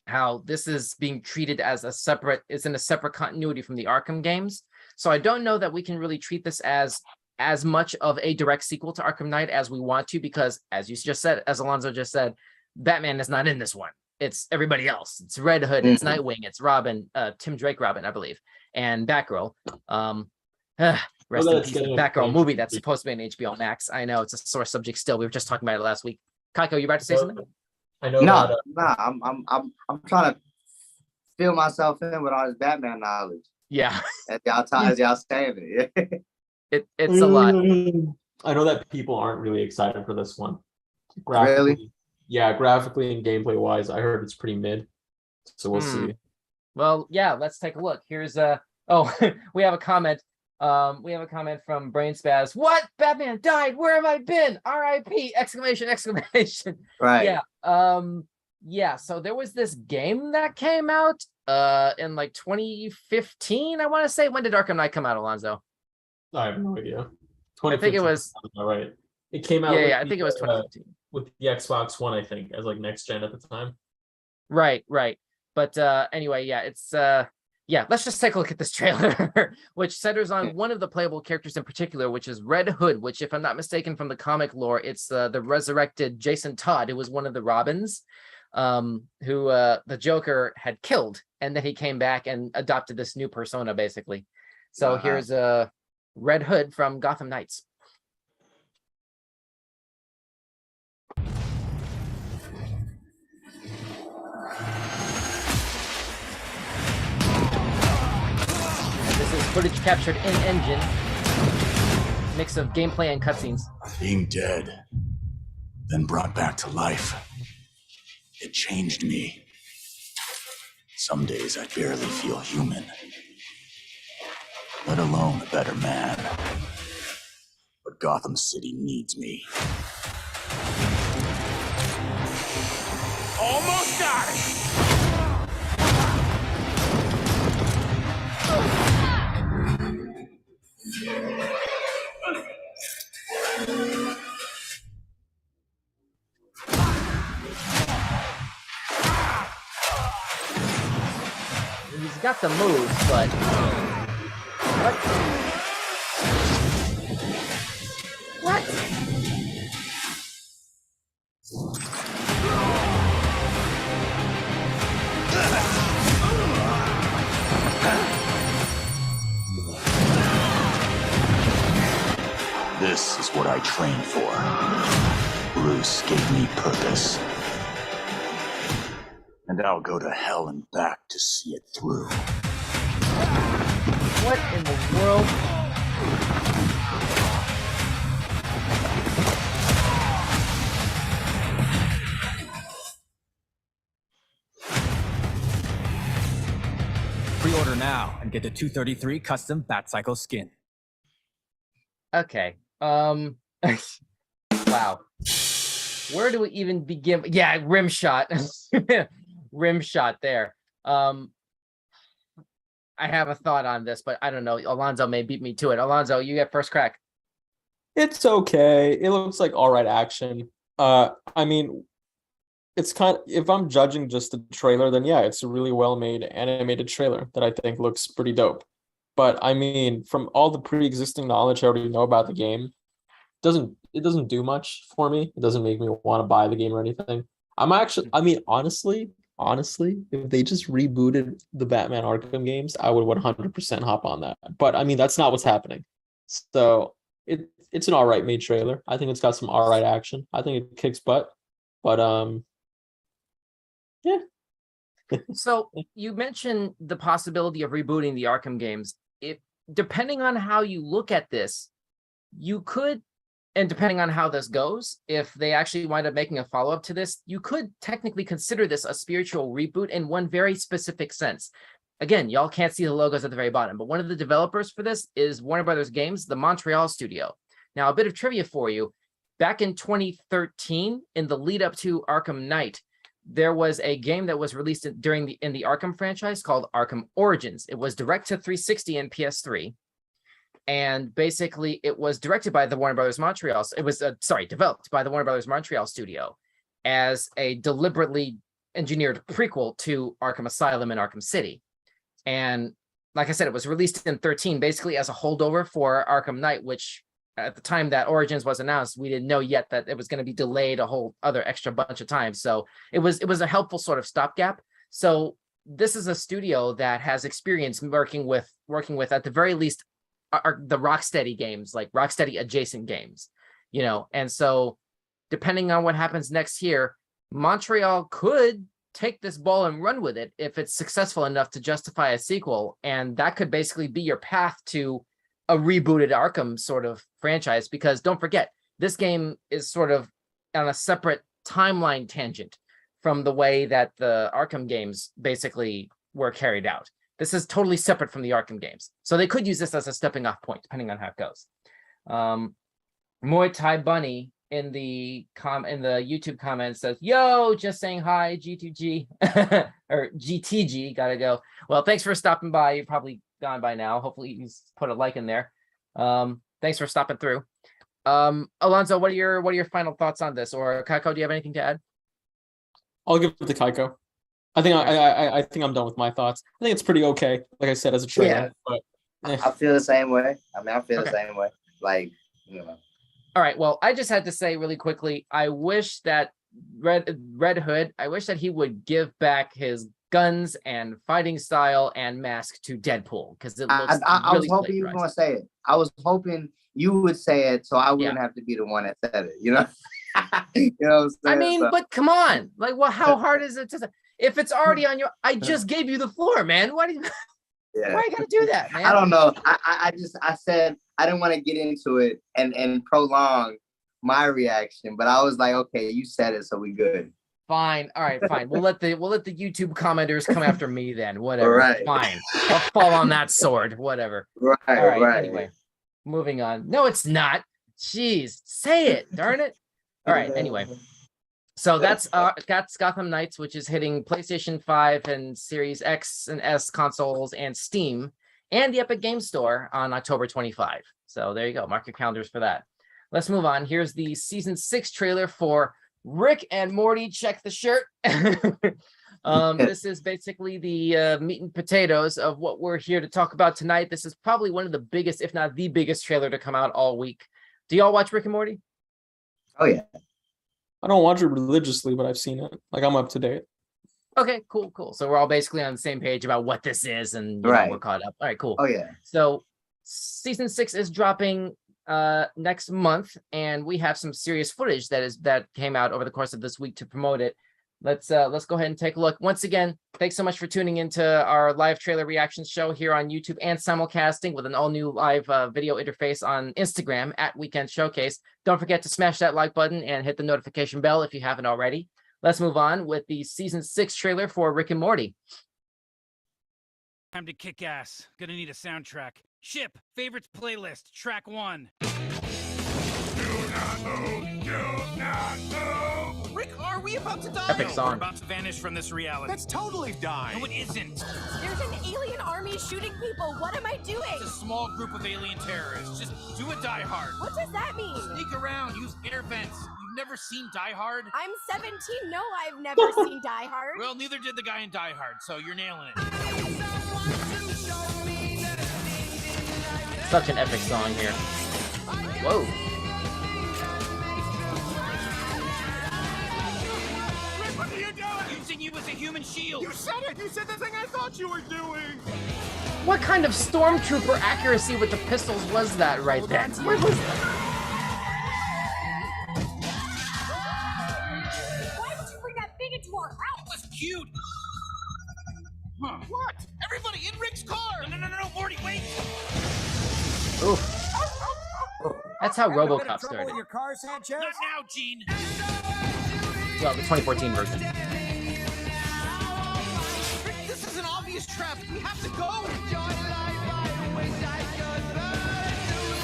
[SPEAKER 1] how this is being treated as it's in a separate continuity from the Arkham games. So I don't know that we can really treat this as much of a direct sequel to Arkham Knight as we want to, because as you just said, as Alonzo just said, Batman is not in this one. It's everybody else. It's Red Hood, it's Nightwing, it's Robin, Tim Drake Robin, I believe, and Batgirl. Rest in peace, the Batgirl movie that's supposed to be on HBO Max. I know it's a sore subject still. We were just talking about it last week. Kaiko, you about to say something?
[SPEAKER 3] I know.
[SPEAKER 2] No, I'm trying to fill myself in with all this Batman knowledge.
[SPEAKER 1] Yeah.
[SPEAKER 2] As y'all saying it.
[SPEAKER 1] It's a lot.
[SPEAKER 3] I know that people aren't really excited for this one.
[SPEAKER 2] Really?
[SPEAKER 3] Yeah, graphically and gameplay wise, I heard it's pretty mid. So we'll see.
[SPEAKER 1] Well, yeah, let's take a look. Here's we have a comment. We have a comment from Brain Spaz. What? Batman died. Where have I been? R.I.P. Exclamation, exclamation.
[SPEAKER 2] Right.
[SPEAKER 1] Yeah. Yeah, so there was this game that came out in like 2015, I want to say. When did Arkham Knight come out, Alonzo?
[SPEAKER 3] I have no idea.
[SPEAKER 1] I think it was
[SPEAKER 3] right. It came out.
[SPEAKER 1] Yeah, I think it was 2015.
[SPEAKER 3] With the Xbox One, I think, as like next gen at the time.
[SPEAKER 1] Right. But anyway, yeah, it's let's just take a look at this trailer, which centers on one of the playable characters in particular, which is Red Hood, which, if I'm not mistaken from the comic lore, it's the resurrected Jason Todd, who was one of the Robins, who the Joker had killed, and then he came back and adopted this new persona, basically. So here's Red Hood from Gotham Knights. This is footage captured in engine, mix of gameplay and cutscenes.
[SPEAKER 9] Being dead, then brought back to life, it changed me. Some days I barely feel human, let alone a better man. But Gotham City needs me.
[SPEAKER 8] Almost got it!
[SPEAKER 1] got the moves, but what? What?
[SPEAKER 9] This is what I trained for. Bruce gave me purpose. And I'll go to hell and back to see it through.
[SPEAKER 1] What in the world?
[SPEAKER 10] Pre-order now and get the 233 custom Batcycle skin.
[SPEAKER 1] Okay. Wow. Where do we even begin? Yeah, rim shot. Rim shot there. I have a thought on this, but I don't know. Alonzo may beat me to it. Alonzo, you get first crack.
[SPEAKER 3] It's okay. It looks like all right action. I mean, it's kind of, if I'm judging just the trailer, then yeah, it's a really well-made animated trailer that I think looks pretty dope. But I mean, from all the pre-existing knowledge I already know about the game, it doesn't do much for me. It doesn't make me want to buy the game or anything. I mean, honestly, if they just rebooted the Batman Arkham games, I would 100% hop on that. But I mean, that's not what's happening. So it's an all right made trailer. I think it's got some all right action. I think it kicks butt. But yeah.
[SPEAKER 1] So you mentioned the possibility of rebooting the Arkham games. If depending on how you look at this, you could, and depending on how this goes, if they actually wind up making a follow-up to this, you could technically consider this a spiritual reboot in one very specific sense. Again, y'all can't see the logos at the very bottom, but one of the developers for this is Warner Brothers Games, the Montreal studio. Now, a bit of trivia for you. Back in 2013, in the lead up to Arkham Knight, there was a game that was released in the Arkham franchise called Arkham Origins. It was direct to 360 and PS3. And basically it was directed by the Warner Brothers Montreal. It was, developed by the Warner Brothers Montreal studio as a deliberately engineered prequel to Arkham Asylum and Arkham City. And like I said, it was released in 13, basically as a holdover for Arkham Knight, which at the time that Origins was announced, we didn't know yet that it was going to be delayed a whole other extra bunch of times. So it was a helpful sort of stopgap. So this is a studio that has experience working with at the very least the Rocksteady games, like Rocksteady adjacent games, you know. And so depending on what happens next year, Montreal could take this ball and run with it if it's successful enough to justify a sequel. And that could basically be your path to a rebooted Arkham sort of franchise, because don't forget, this game is sort of on a separate timeline tangent from the way that the Arkham games basically were carried out. This is totally separate from the Arkham games. So they could use this as a stepping off point, depending on how it goes. Muay Thai Bunny in the YouTube comments says, yo, just saying hi, G2G, or GTG, gotta go. Well, thanks for stopping by. You've probably gone by now. Hopefully you put a like in there. Thanks for stopping through. Alonzo, what are your final thoughts on this? Or Kako, do you have anything to add?
[SPEAKER 3] I'll give it to Kaiko. I think I think I'm done with my thoughts. I think it's pretty okay, like I said, as a trailer.
[SPEAKER 2] Yeah.
[SPEAKER 3] But
[SPEAKER 2] I feel the same way. I mean, I feel the same way. Like, you know.
[SPEAKER 1] All right. Well, I just had to say really quickly, I wish that Red Hood, I wish that he would give back his guns and fighting style and mask to Deadpool, because it looks
[SPEAKER 2] I was hoping you were going to say it. I was hoping you would say it so I wouldn't have to be the one that said it, you know? You know what I'm saying?
[SPEAKER 1] I mean, but come on. Like, well, how hard is it to say? If it's already on your, I just gave you the floor, man. Why do you gotta do that, man?
[SPEAKER 2] I don't know. I said I didn't want to get into it and prolong my reaction, but I was like, okay, you said it, so we good.
[SPEAKER 1] Fine. All right, fine. We'll let the YouTube commenters come after me then. Whatever.
[SPEAKER 2] Right.
[SPEAKER 1] Fine. I'll fall on that sword. Whatever.
[SPEAKER 2] Right.
[SPEAKER 1] All right.
[SPEAKER 2] Right.
[SPEAKER 1] Anyway, moving on. No, it's not. Jeez, say it. Darn it. All right. Anyway. So that's Gotham Knights, which is hitting PlayStation 5 and Series X and S consoles and Steam and the Epic Games Store on October 25. So there you go. Mark your calendars for that. Let's move on. Here's the Season 6 trailer for Rick and Morty. Check the shirt. This is basically the meat and potatoes of what we're here to talk about tonight. This is probably one of the biggest, if not the biggest trailer to come out all week. Do y'all watch Rick and Morty?
[SPEAKER 2] Oh yeah.
[SPEAKER 3] I don't watch it religiously, but I've seen it. Like, I'm up to date.
[SPEAKER 1] Okay, cool. So we're all basically on the same page about what this is, and you know, we're caught up. All right, cool.
[SPEAKER 2] Oh yeah.
[SPEAKER 1] So season 6 is dropping next month, and we have some serious footage that came out over the course of this week to promote it. Let's go ahead and take a look. Once again, thanks so much for tuning into our live trailer reaction show here on YouTube and simulcasting with an all-new live video interface on Instagram at Weekend Showcase. Don't forget to smash that like button and hit the notification bell if you haven't already. Let's move on with the season 6 trailer for Rick and Morty.
[SPEAKER 11] Time to kick ass. Gonna need a soundtrack. Ship, favorites playlist, track 1.
[SPEAKER 8] Rick, are we about to die?
[SPEAKER 1] Epic
[SPEAKER 11] No,
[SPEAKER 1] song.
[SPEAKER 11] we're about to vanish from this reality.
[SPEAKER 8] That's totally dying.
[SPEAKER 11] No, it isn't.
[SPEAKER 4] There's an alien army shooting people. What am I doing?
[SPEAKER 11] It's a small group of alien terrorists. Just do a Die Hard.
[SPEAKER 4] What does that mean?
[SPEAKER 11] Sneak around, use air vents. You've never seen Die Hard?
[SPEAKER 4] I'm 17. No, I've never seen Die Hard.
[SPEAKER 11] Well, neither did the guy in Die Hard, so you're nailing it.
[SPEAKER 1] Such an epic song here. Whoa.
[SPEAKER 8] What are you doing?
[SPEAKER 11] Using you as a human shield.
[SPEAKER 8] You said it! You said the thing I thought you were doing!
[SPEAKER 1] What kind of stormtrooper accuracy with the pistols was that right then? Where was that?
[SPEAKER 4] Why would you bring that thing into our house?
[SPEAKER 11] That was cute. Huh.
[SPEAKER 8] What? Everybody in Rick's car!
[SPEAKER 11] No, Morty, wait!
[SPEAKER 1] Oof. That's how RoboCop started.
[SPEAKER 8] Your car, Sanchez?
[SPEAKER 11] Not now, Gene.
[SPEAKER 1] Well, the 2014 version.
[SPEAKER 8] Rick, this is an obvious trap. We have to go!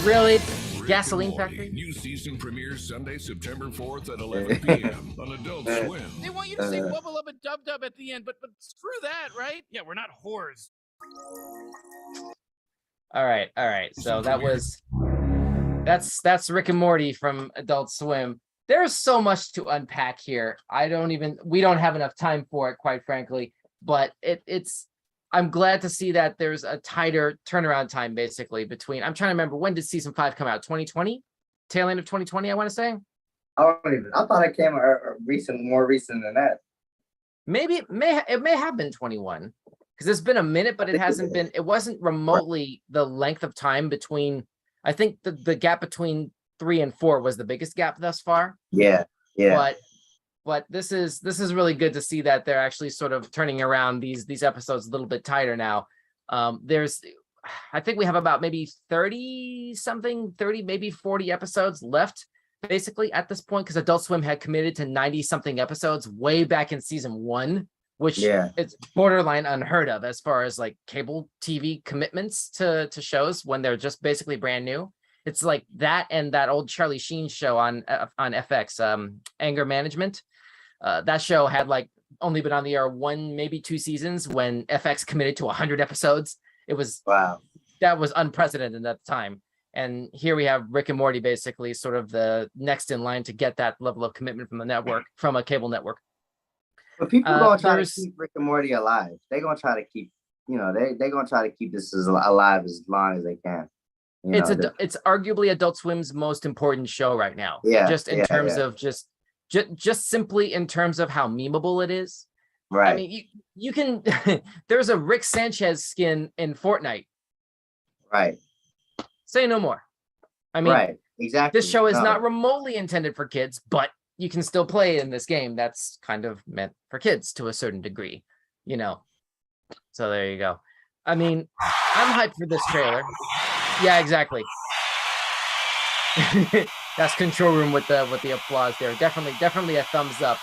[SPEAKER 1] Really?
[SPEAKER 7] Rick
[SPEAKER 1] Gasoline
[SPEAKER 7] and Morty,
[SPEAKER 1] Factory?
[SPEAKER 7] New season premieres Sunday, September 4th at 11 p.m. on Adult Swim.
[SPEAKER 11] They want you to say wubba lubba dub dub at the end, but screw that, right? Yeah, we're not whores.
[SPEAKER 1] All right. So that's Rick and Morty from Adult Swim. There's so much to unpack here. We don't have enough time for it, quite frankly, but I'm glad to see that there's a tighter turnaround time basically between, I'm trying to remember, when did season 5 come out? 2020? Tail end of 2020, I want to say.
[SPEAKER 2] I thought it came more recent than that.
[SPEAKER 1] Maybe it may have been 21 because it's been a minute, but it wasn't remotely the length of time between, I think the gap between 3 and 4 was the biggest gap thus far.
[SPEAKER 2] Yeah.
[SPEAKER 1] But this is really good to see that they're actually sort of turning around these episodes a little bit tighter now. I think we have about maybe 30 maybe 40 episodes left basically at this point, because Adult Swim had committed to 90 something episodes way back in season 1, which it's borderline unheard of as far as like cable TV commitments to shows when they're just basically brand new. It's like that and that old Charlie Sheen show on FX, Anger Management. That show had like only been on the air 1, maybe 2 seasons when FX committed to 100 episodes. It was that was unprecedented at the time. And here we have Rick and Morty basically sort of the next in line to get that level of commitment from the network, from a cable network.
[SPEAKER 2] But people gonna try to keep Rick and Morty alive. They're gonna try to keep, they're gonna try to keep this alive as long as they can.
[SPEAKER 1] It's arguably Adult Swim's most important show right now.
[SPEAKER 2] Yeah.
[SPEAKER 1] Just in terms of just simply in terms of how memeable it is.
[SPEAKER 2] Right.
[SPEAKER 1] I mean, you can there's a Rick Sanchez skin in Fortnite.
[SPEAKER 2] Right.
[SPEAKER 1] Say no more. I mean,
[SPEAKER 2] right. Exactly.
[SPEAKER 1] This show is not remotely intended for kids, but you can still play in this game that's kind of meant for kids to a certain degree, So there you go. I mean, I'm hyped for this trailer. Yeah, exactly. That's Control Room with the applause there. Definitely a thumbs up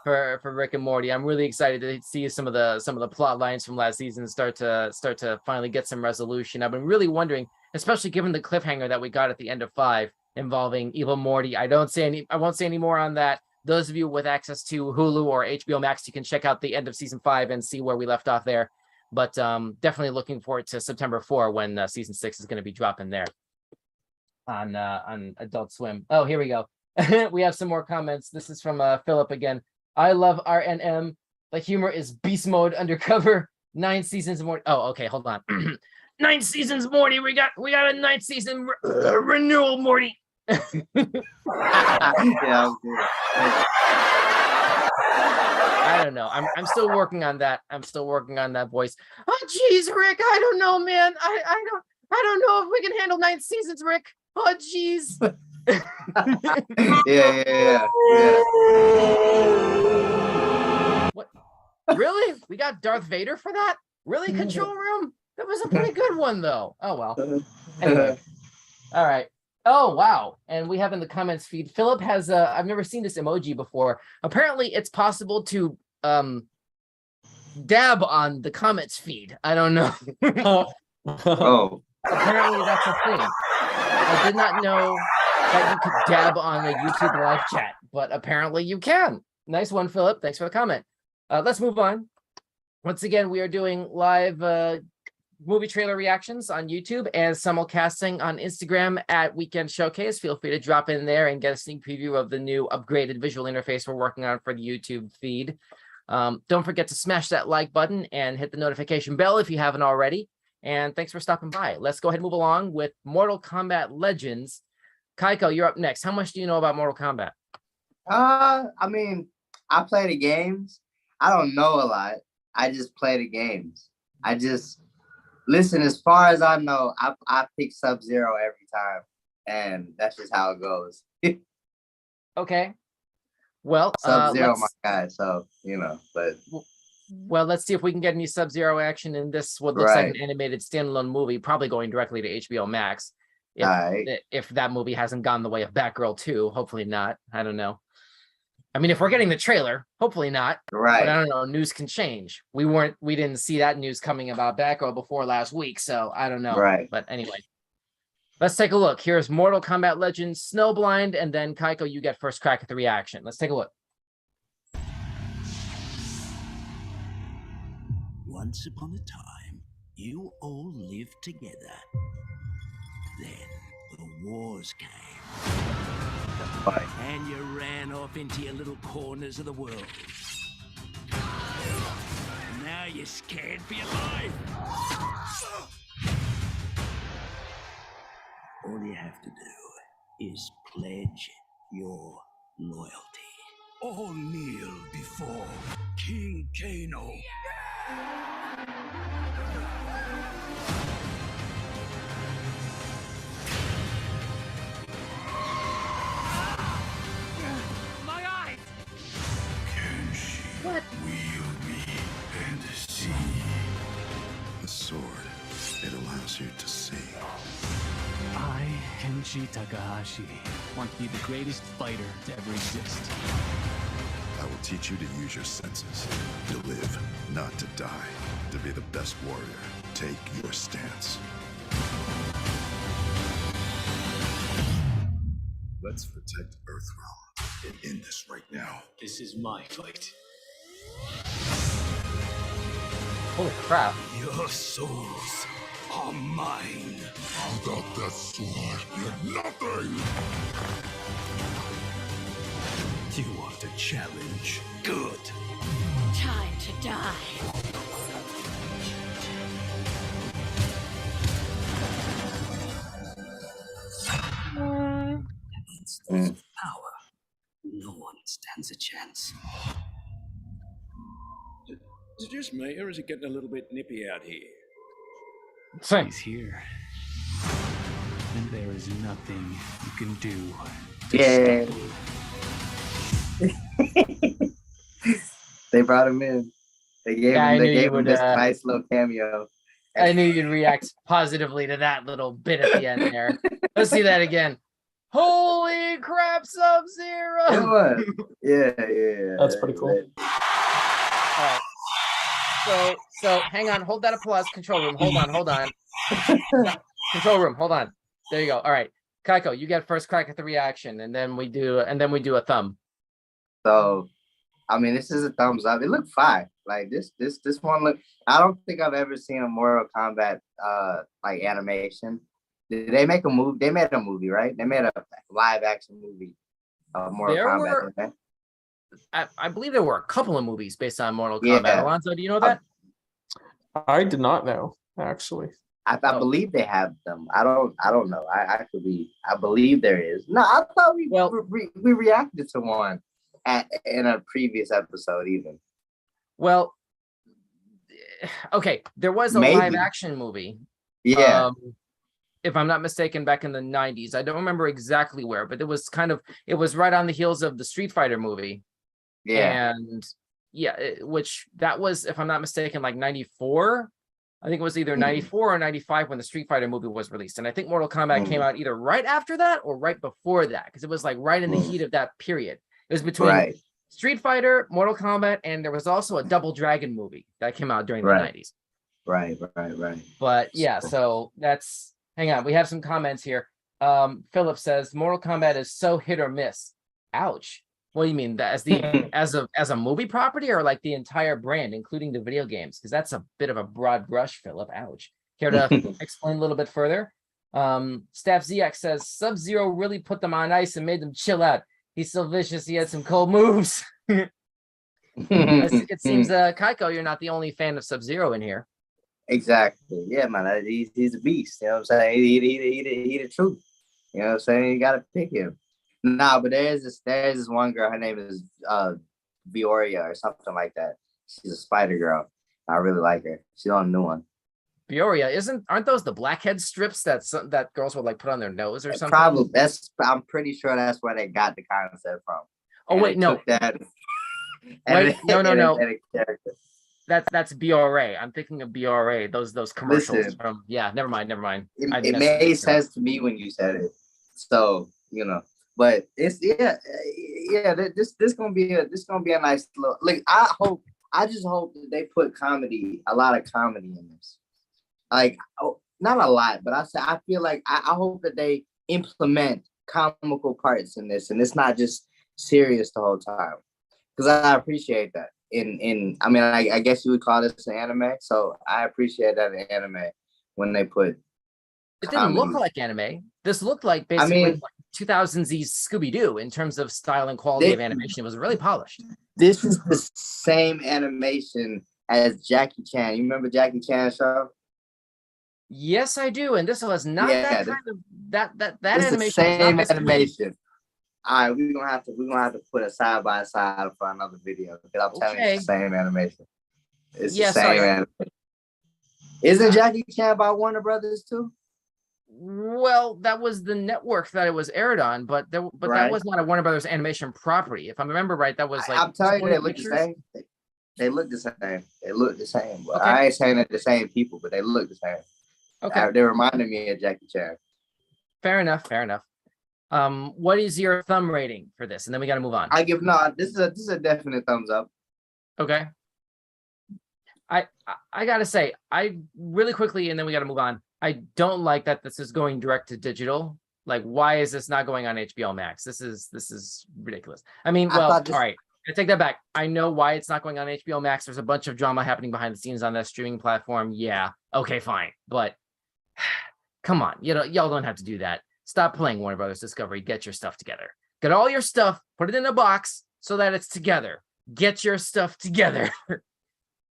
[SPEAKER 1] for Rick and Morty. I'm really excited to see some of the plot lines from last season start to finally get some resolution. I've been really wondering, especially given the cliffhanger that we got at the end of 5 involving evil Morty. I won't say any more on that. Those of you with access to Hulu or HBO Max, you can check out the end of season 5 and see where we left off there. But definitely looking forward to September 4 when season 6 is going to be dropping there on Adult Swim. Oh, here we go. We have some more comments. This is from Philip again. I love RNM, The humor is beast mode undercover. 9 seasons more. Oh, okay, hold on. 9 seasons, Morty. We got a 9th season renewal, Morty.
[SPEAKER 2] Yeah, I'm good.
[SPEAKER 1] I don't know. I'm still working on that. I'm still working on that voice. Oh, geez, Rick. I don't know, man. I don't know if we can handle 9 seasons, Rick. Oh, geez.
[SPEAKER 2] Yeah.
[SPEAKER 1] What? Really? We got Darth Vader for that? Really? Control room? That was a pretty good one, though. Oh, well. Anyway. All right. Oh, wow. And we have in the comments feed, Philip has, I've never seen this emoji before. Apparently, it's possible to dab on the comments feed. I don't know.
[SPEAKER 2] Oh.
[SPEAKER 1] Apparently, that's a thing. I did not know that you could dab on the YouTube live chat, but apparently you can. Nice one, Philip. Thanks for the comment. Let's move on. Once again, we are doing live movie trailer reactions on YouTube and simulcasting on Instagram at Weekend Showcase. Feel free to drop in there and get a sneak preview of the new upgraded visual interface we're working on for the YouTube feed. Don't forget to smash that like button and hit the notification bell if you haven't already. And thanks for stopping by. Let's go ahead and move along with Mortal Kombat Legends. Kaiko, you're up next. How much do you know about Mortal Kombat?
[SPEAKER 2] I mean, I play the games. I don't know a lot. I just play the games. I just listen. As far as I know, I pick Sub-Zero every time, and that's just how it goes.
[SPEAKER 1] Okay. Well,
[SPEAKER 2] Sub-Zero, my guy. So but.
[SPEAKER 1] Well, let's see if we can get any Sub-Zero action in this, what looks like an animated standalone movie, probably going directly to HBO Max. If that movie hasn't gone the way of Batgirl 2, hopefully not. I don't know. I mean, if we're getting the trailer, hopefully not.
[SPEAKER 2] Right.
[SPEAKER 1] But I don't know. News can change. We didn't see that news coming about Batgirl before last week, so I don't know.
[SPEAKER 2] Right.
[SPEAKER 1] But anyway, let's take a look. Here's Mortal Kombat Legends Snowblind, and then Kaiko, you get first crack at the reaction. Let's take a look.
[SPEAKER 8] Once upon a time, you all lived together. Then the wars came. And you ran off into your little corners of the world. Now you're scared for your life. All you have to do is pledge your loyalty. All kneel before King Kano.
[SPEAKER 11] My eyes!
[SPEAKER 9] Can she
[SPEAKER 1] What?
[SPEAKER 9] wield me and see? The sword, it allows you to see.
[SPEAKER 10] I, Kenshi Takahashi, want to be the greatest fighter to ever exist.
[SPEAKER 9] I will teach you to use your senses, to live, not to die, to be the best warrior. Take your stance. Let's protect Earthrealm and end this right now.
[SPEAKER 10] This is my fight.
[SPEAKER 1] Holy crap.
[SPEAKER 8] Your souls are mine.
[SPEAKER 7] Without that sword, you're nothing.
[SPEAKER 8] You want a challenge? Good.
[SPEAKER 4] Time to die.
[SPEAKER 8] Against power, no one stands a chance.
[SPEAKER 5] Is it just me, or is it getting a little bit nippy out here?
[SPEAKER 1] Same.
[SPEAKER 10] He's here. And there is nothing you can do.
[SPEAKER 2] Yeah. They brought him in. They gave him this nice little cameo.
[SPEAKER 1] I knew you'd react positively to that little bit at the end there. Let's see that again. Holy crap, Sub-Zero!
[SPEAKER 2] Come on. Yeah.
[SPEAKER 3] That's pretty cool.
[SPEAKER 1] All right. So hang on, hold that applause. Control room, hold on. Control room, hold on. There you go. All right, Kaiko, you get first crack at the reaction, and then we do a thumb.
[SPEAKER 2] So, I mean, this is a thumbs up. It looked fine. Like this one look. I don't think I've ever seen a Mortal Kombat like animation. Did they make a movie? They made a movie, right? They made a live action movie of Mortal Kombat.
[SPEAKER 1] I believe there were a couple of movies based on Mortal
[SPEAKER 2] Yeah.
[SPEAKER 1] Kombat. Alonso, do you know that?
[SPEAKER 3] I did not know, actually.
[SPEAKER 2] I believe they have them. I don't know. I believe there is. No, I thought we reacted to one in a previous episode even.
[SPEAKER 1] Well, okay, there was a live action movie.
[SPEAKER 2] Yeah.
[SPEAKER 1] If I'm not mistaken, back in the 90s. I don't remember exactly where, but it was right on the heels of the Street Fighter movie.
[SPEAKER 2] Yeah.
[SPEAKER 1] And yeah, which that was, if I'm not mistaken, like 94. I think it was either 94 or 95 when the Street Fighter movie was released. And I think Mortal Kombat came out either right after that or right before that, because it was like right in the heat of that period. It was between Street Fighter, Mortal Kombat, and there was also a Double Dragon movie that came out during the 90s.
[SPEAKER 2] Right.
[SPEAKER 1] But yeah, so that's, hang on, we have some comments here. Philip says Mortal Kombat is so hit or miss. Ouch. What do you mean? That as a movie property, or like the entire brand, including the video games? Because that's a bit of a broad brush, Philip. Ouch. Care to explain a little bit further? Staff ZX says Sub-Zero really put them on ice and made them chill out. He's so vicious. He had some cold moves. It seems, Kaiko, you're not the only fan of Sub-Zero in here.
[SPEAKER 2] Exactly. Yeah, man. He's a beast. You know what I'm saying? He the truth. You know what I'm saying? You gotta pick him. Nah, but there's this one girl. Her name is Bioria or something like that. She's a spider girl. I really like her. She's on a new one.
[SPEAKER 1] Bioria, aren't those the blackhead strips that girls would like put on their nose or something?
[SPEAKER 2] Probably. I'm pretty sure that's where they got the concept from.
[SPEAKER 1] Oh wait, no. No. That's BRA. I'm thinking of BRA. Those commercials from. Yeah, never mind.
[SPEAKER 2] It made sense to me when you said it. So but it's this gonna be a nice little. Like I just hope that they put a lot of comedy in this. Like not a lot, but I feel like I hope that they implement comical parts in this, and it's not just serious the whole time. Because I appreciate that. I guess you would call this an anime, so I appreciate that in anime when they put.
[SPEAKER 1] It didn't look like anime. This looked like basically 2000s Scooby-Doo in terms of style and quality of animation. It was really polished.
[SPEAKER 2] This is the same animation as Jackie Chan. You remember Jackie Chan's show?
[SPEAKER 1] Yes, I do. And this was not that kind of that animation.
[SPEAKER 2] The same animation. All right, we're gonna have to put a side by side for another video, because I'm telling you, it's the same animation. It's the same animation. Isn't Jackie Chan by Warner Brothers too?
[SPEAKER 1] Well, that was the network that it was aired on, but that was not a Warner Brothers animation property. If I remember right, that was like.
[SPEAKER 2] I'm telling you, they look the same. They look the same. They look the same. But I ain't saying they're the same people, but they look the same. Okay. They reminded me of Jackie Chan.
[SPEAKER 1] Fair enough. What is your thumb rating for this? And then we got to move on.
[SPEAKER 2] This is a definite thumbs up.
[SPEAKER 1] Okay. I gotta say, I really quickly, and then we got to move on. I don't like that this is going direct to digital. Like, why is this not going on HBO Max? This is ridiculous. I mean, all right, I take that back. I know why it's not going on HBO Max. There's a bunch of drama happening behind the scenes on that streaming platform. Yeah, okay, fine, but come on, y'all don't have to do that. Stop playing Warner Brothers Discovery. Get your stuff together. Get all your stuff, put it in a box so that it's together. Get your stuff together,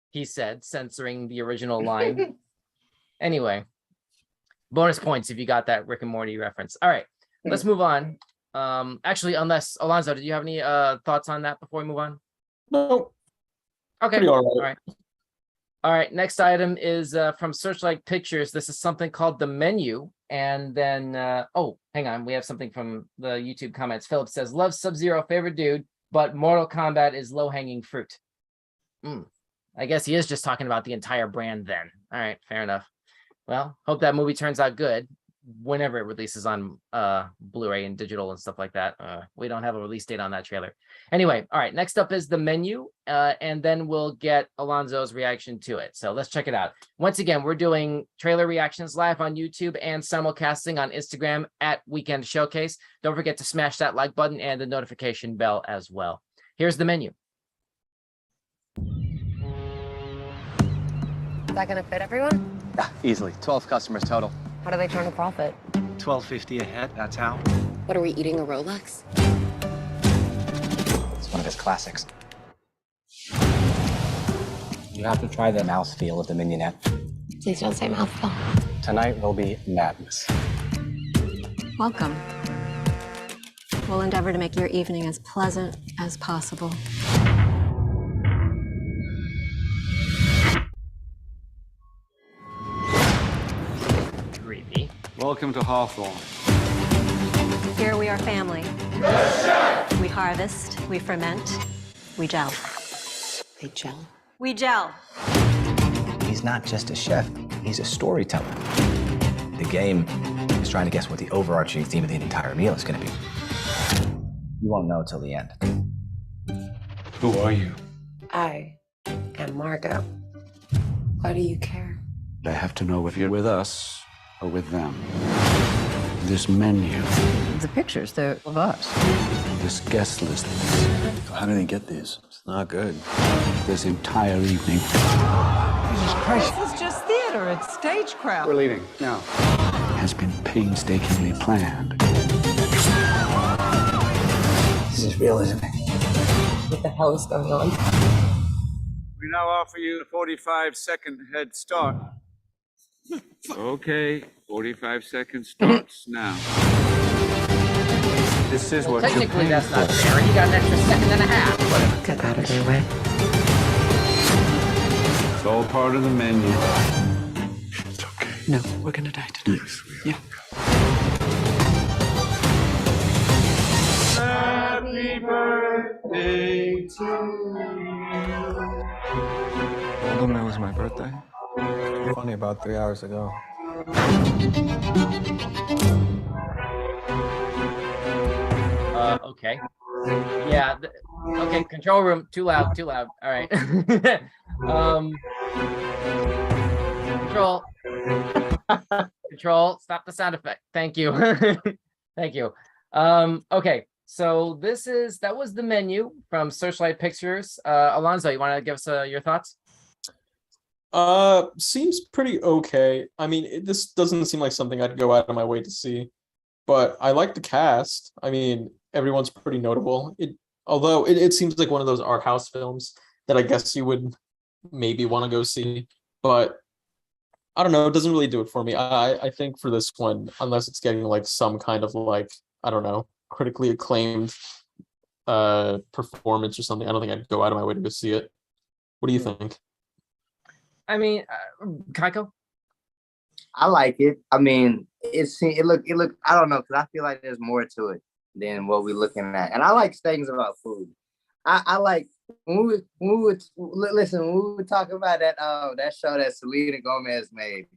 [SPEAKER 1] he said, censoring the original line. Anyway, bonus points if you got that Rick and Morty reference. All right, let's move on. Actually, unless, Alonso, did you have any thoughts on that before we move on?
[SPEAKER 3] No.
[SPEAKER 1] Okay, all right. Next item is from Searchlight Pictures. This is something called The Menu. And then, hang on. We have something from the YouTube comments. Philip says, love Sub-Zero, favorite dude, but Mortal Kombat is low-hanging fruit. I guess he is just talking about the entire brand then. All right, fair enough. Well, hope that movie turns out good whenever it releases on Blu-ray and digital and stuff like that. We don't have a release date on that trailer. Anyway, all right, next up is The Menu, and then we'll get Alonso's reaction to it. So let's check it out. Once again, we're doing trailer reactions live on YouTube and simulcasting on Instagram at Weekend Showcase. Don't forget to smash that like button and the notification bell as well. Here's The Menu.
[SPEAKER 12] Is that gonna fit everyone?
[SPEAKER 13] Yeah, easily. 12 customers total.
[SPEAKER 12] How do they turn a profit?
[SPEAKER 13] $12.50 a head, that's how.
[SPEAKER 12] What are we eating, a Rolex?
[SPEAKER 13] It's one of his classics. You have to try the mouthfeel of the mignonette.
[SPEAKER 12] Please don't say mouthful.
[SPEAKER 13] Tonight will be madness.
[SPEAKER 14] Welcome. We'll endeavor to make your evening as pleasant as possible.
[SPEAKER 1] Creepy.
[SPEAKER 15] Welcome to Hawthorne.
[SPEAKER 14] Here we are family. We harvest, we ferment, we gel.
[SPEAKER 12] They gel.
[SPEAKER 14] We gel.
[SPEAKER 13] He's not just a chef, he's a storyteller. The game is trying to guess what the overarching theme of the entire meal is going to be. You won't know till the end.
[SPEAKER 15] Who are you?
[SPEAKER 12] I am Margot. Why do you care?
[SPEAKER 15] I have to know if you're with us or with them. This menu,
[SPEAKER 12] The pictures, they're of us.
[SPEAKER 15] this guest list,
[SPEAKER 9] How do they get these? It's not good.
[SPEAKER 15] this entire evening.
[SPEAKER 9] Jesus Christ.
[SPEAKER 12] This is just theater. It's stagecraft.
[SPEAKER 15] We're leaving now. Has been painstakingly planned.
[SPEAKER 13] This is real, isn't it?
[SPEAKER 12] What the hell is going on?
[SPEAKER 15] We now offer you a 45-second head start. Okay, 45 seconds starts now.
[SPEAKER 9] This is
[SPEAKER 1] Well,
[SPEAKER 9] what you're
[SPEAKER 1] technically,
[SPEAKER 9] paying
[SPEAKER 1] that's not
[SPEAKER 9] for.
[SPEAKER 1] fair. He got an extra second and a half. Whatever.
[SPEAKER 12] Get out of their way.
[SPEAKER 15] It's all part of the menu.
[SPEAKER 9] It's okay.
[SPEAKER 12] No, we're gonna die tonight.
[SPEAKER 9] Yes, we are.
[SPEAKER 12] Yeah.
[SPEAKER 15] Happy birthday to
[SPEAKER 13] Told him that was my birthday.
[SPEAKER 16] Funny, about 3 hours ago.
[SPEAKER 1] Okay. Yeah. Okay. Control room. Too loud. Too loud. All right. Control. Control. Stop the sound effect. Thank you. Thank you. Okay. So that was the menu from Searchlight Pictures. Alonzo, you want to give us your thoughts?
[SPEAKER 3] Seems pretty okay. I mean, this doesn't seem like something I'd go out of my way to see, but I like the cast. I mean, everyone's pretty notable. Although it seems like one of those art house films that I guess you would maybe want to go see, but I don't know. It doesn't really do it for me. I think for this one, unless it's getting like some kind of like, I don't know, critically acclaimed performance or something, I don't think I'd go out of my way to go see it. What do you think?
[SPEAKER 1] I mean, Kaiko?
[SPEAKER 2] I like it. I mean, it look. I don't know, because I feel like there's more to it than what we're looking at, and I like things about food. I like when we would listen when we were talking about that show that Selena Gomez made.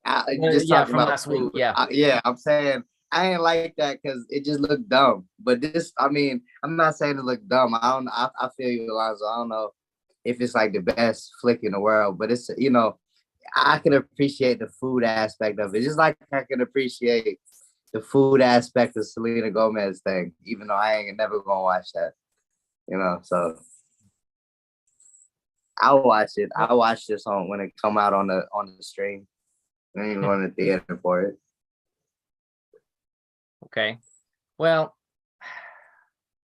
[SPEAKER 2] Just
[SPEAKER 1] Yeah,
[SPEAKER 2] talking
[SPEAKER 1] from
[SPEAKER 2] about
[SPEAKER 1] last week.
[SPEAKER 2] food.
[SPEAKER 1] Yeah.
[SPEAKER 2] Yeah. I'm saying I ain't like that because it just looked dumb. But this, I mean, I'm not saying it looked dumb. I feel you, Alonzo. I don't know if it's like the best flick in the world, but it's, I can appreciate the food aspect of it. Just like I can appreciate the food aspect of Selena Gomez thing, even though I ain't never gonna watch that. So I'll watch it. I'll watch this when it come out on the stream. I ain't going to the theater for it.
[SPEAKER 1] Okay. Well,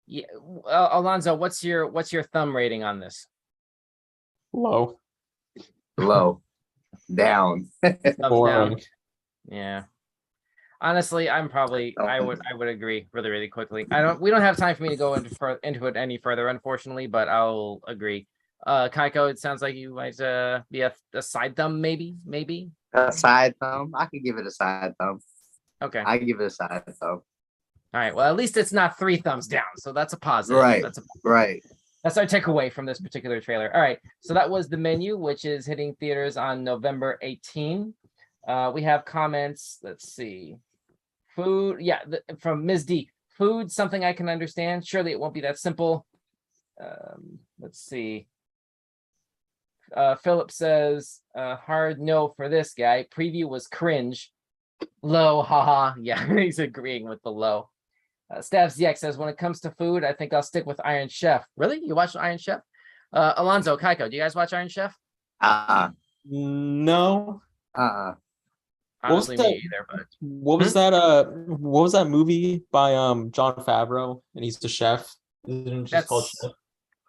[SPEAKER 1] yeah. Alonzo, what's your thumb rating on this?
[SPEAKER 3] Low.
[SPEAKER 2] Down.
[SPEAKER 1] Thumbs
[SPEAKER 3] Boring.
[SPEAKER 1] down. Yeah. Honestly, I would agree really quickly. We don't have time for me to go into it any further, unfortunately, but I'll agree. Kaiko, it sounds like you might be a side thumb, maybe.
[SPEAKER 2] A side thumb. I could give it a side thumb.
[SPEAKER 1] Okay.
[SPEAKER 2] I give it a side thumb.
[SPEAKER 1] All right. Well, at least it's not 3 thumbs down, so that's a positive.
[SPEAKER 2] Right.
[SPEAKER 1] Right. That's our takeaway from this particular trailer. All right. So that was the menu, which is hitting theaters on November 18. We have comments. Let's see. Food. Yeah. From Ms. D. Food, something I can understand. Surely it won't be that simple. Let's see. Philip says, hard no for this guy. Preview was cringe. Low, haha. Yeah, he's agreeing with the low. Stav ZX says, when it comes to food, I think I'll stick with Iron Chef. Really? You watch Iron Chef? Alonzo, Kaiko, do you guys watch Iron Chef?
[SPEAKER 3] No.
[SPEAKER 1] Honestly, me either, but
[SPEAKER 3] what was that movie by Jon Favreau, and he's the chef? Isn't it just called Chef?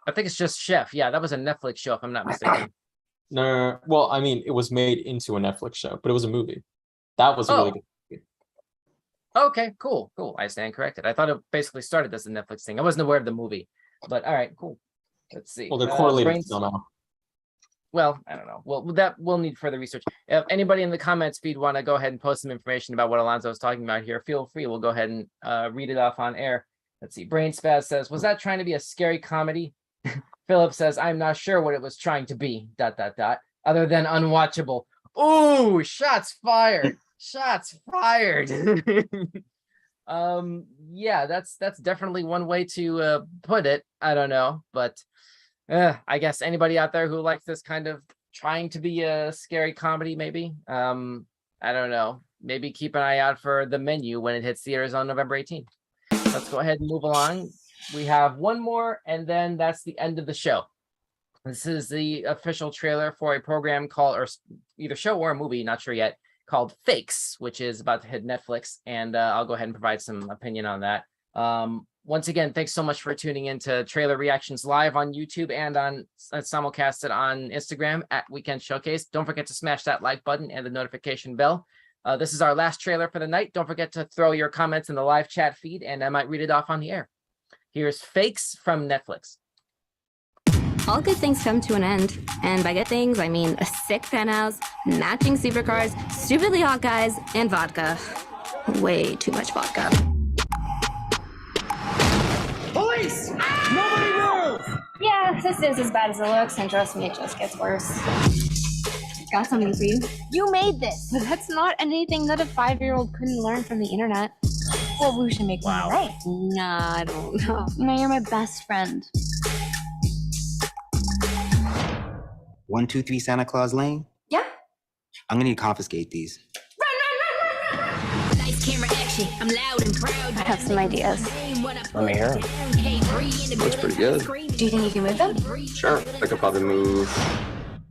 [SPEAKER 1] I think it's just Chef. Yeah, that was a Netflix show, if I'm not mistaken.
[SPEAKER 3] No. Well, I mean, it was made into a Netflix show, but it was a movie. That was a really good movie.
[SPEAKER 1] Okay, cool. I stand corrected. I thought it basically started as a Netflix thing. I wasn't aware of the movie, but all right, cool. Let's see.
[SPEAKER 3] Well, they're correlated
[SPEAKER 1] Brains-
[SPEAKER 3] somehow.
[SPEAKER 1] Well, I don't know. Well, that will need further research. If anybody in the comments feed want to go ahead and post some information about what Alonzo was talking about here, feel free. We'll go ahead and read it off on air. Let's see. Brain Spaz says, was that trying to be a scary comedy? Philip says, I'm not sure what it was trying to be, ... other than unwatchable. Ooh, shots fired. Shots fired. Yeah, that's definitely one way to put it. I don't know, but I guess anybody out there who likes this kind of trying to be a scary comedy, maybe. I don't know. Maybe keep an eye out for The Menu when it hits theaters on November 18th. Let's go ahead and move along. We have one more, and then that's the end of the show. This is the official trailer for a program called, or either show or a movie, not sure yet, called Fakes, which is about to hit Netflix, and I'll go ahead and provide some opinion on that. Once again, thanks so much for tuning in to Trailer Reactions live on YouTube and on simulcasted on Instagram at Weekend Showcase. Don't forget to smash that like button and the notification bell. This is our last trailer for the night. Don't forget to throw your comments in the live chat feed, and I might read it off on the air. Here's Fakes from Netflix.
[SPEAKER 17] All good things come to an end, and by good things, I mean a sick penthouse, matching supercars, stupidly hot guys, and vodka. Way too much vodka.
[SPEAKER 8] Police! Nobody move!
[SPEAKER 17] Yeah, this is as bad as it looks, and trust me, it just gets worse. Got something for you. You made this! But that's not anything that a 5-year-old couldn't learn from the internet. Well, we should make one right. Nah, I don't know. No, you're my best friend.
[SPEAKER 18] 123 Santa Claus Lane?
[SPEAKER 17] Yeah?
[SPEAKER 18] I'm gonna need to confiscate these.
[SPEAKER 17] Nice camera action. I'm loud and proud. I have some ideas.
[SPEAKER 18] Let me hear them. Looks pretty good.
[SPEAKER 17] Do you think you can move them?
[SPEAKER 18] Sure. I could probably move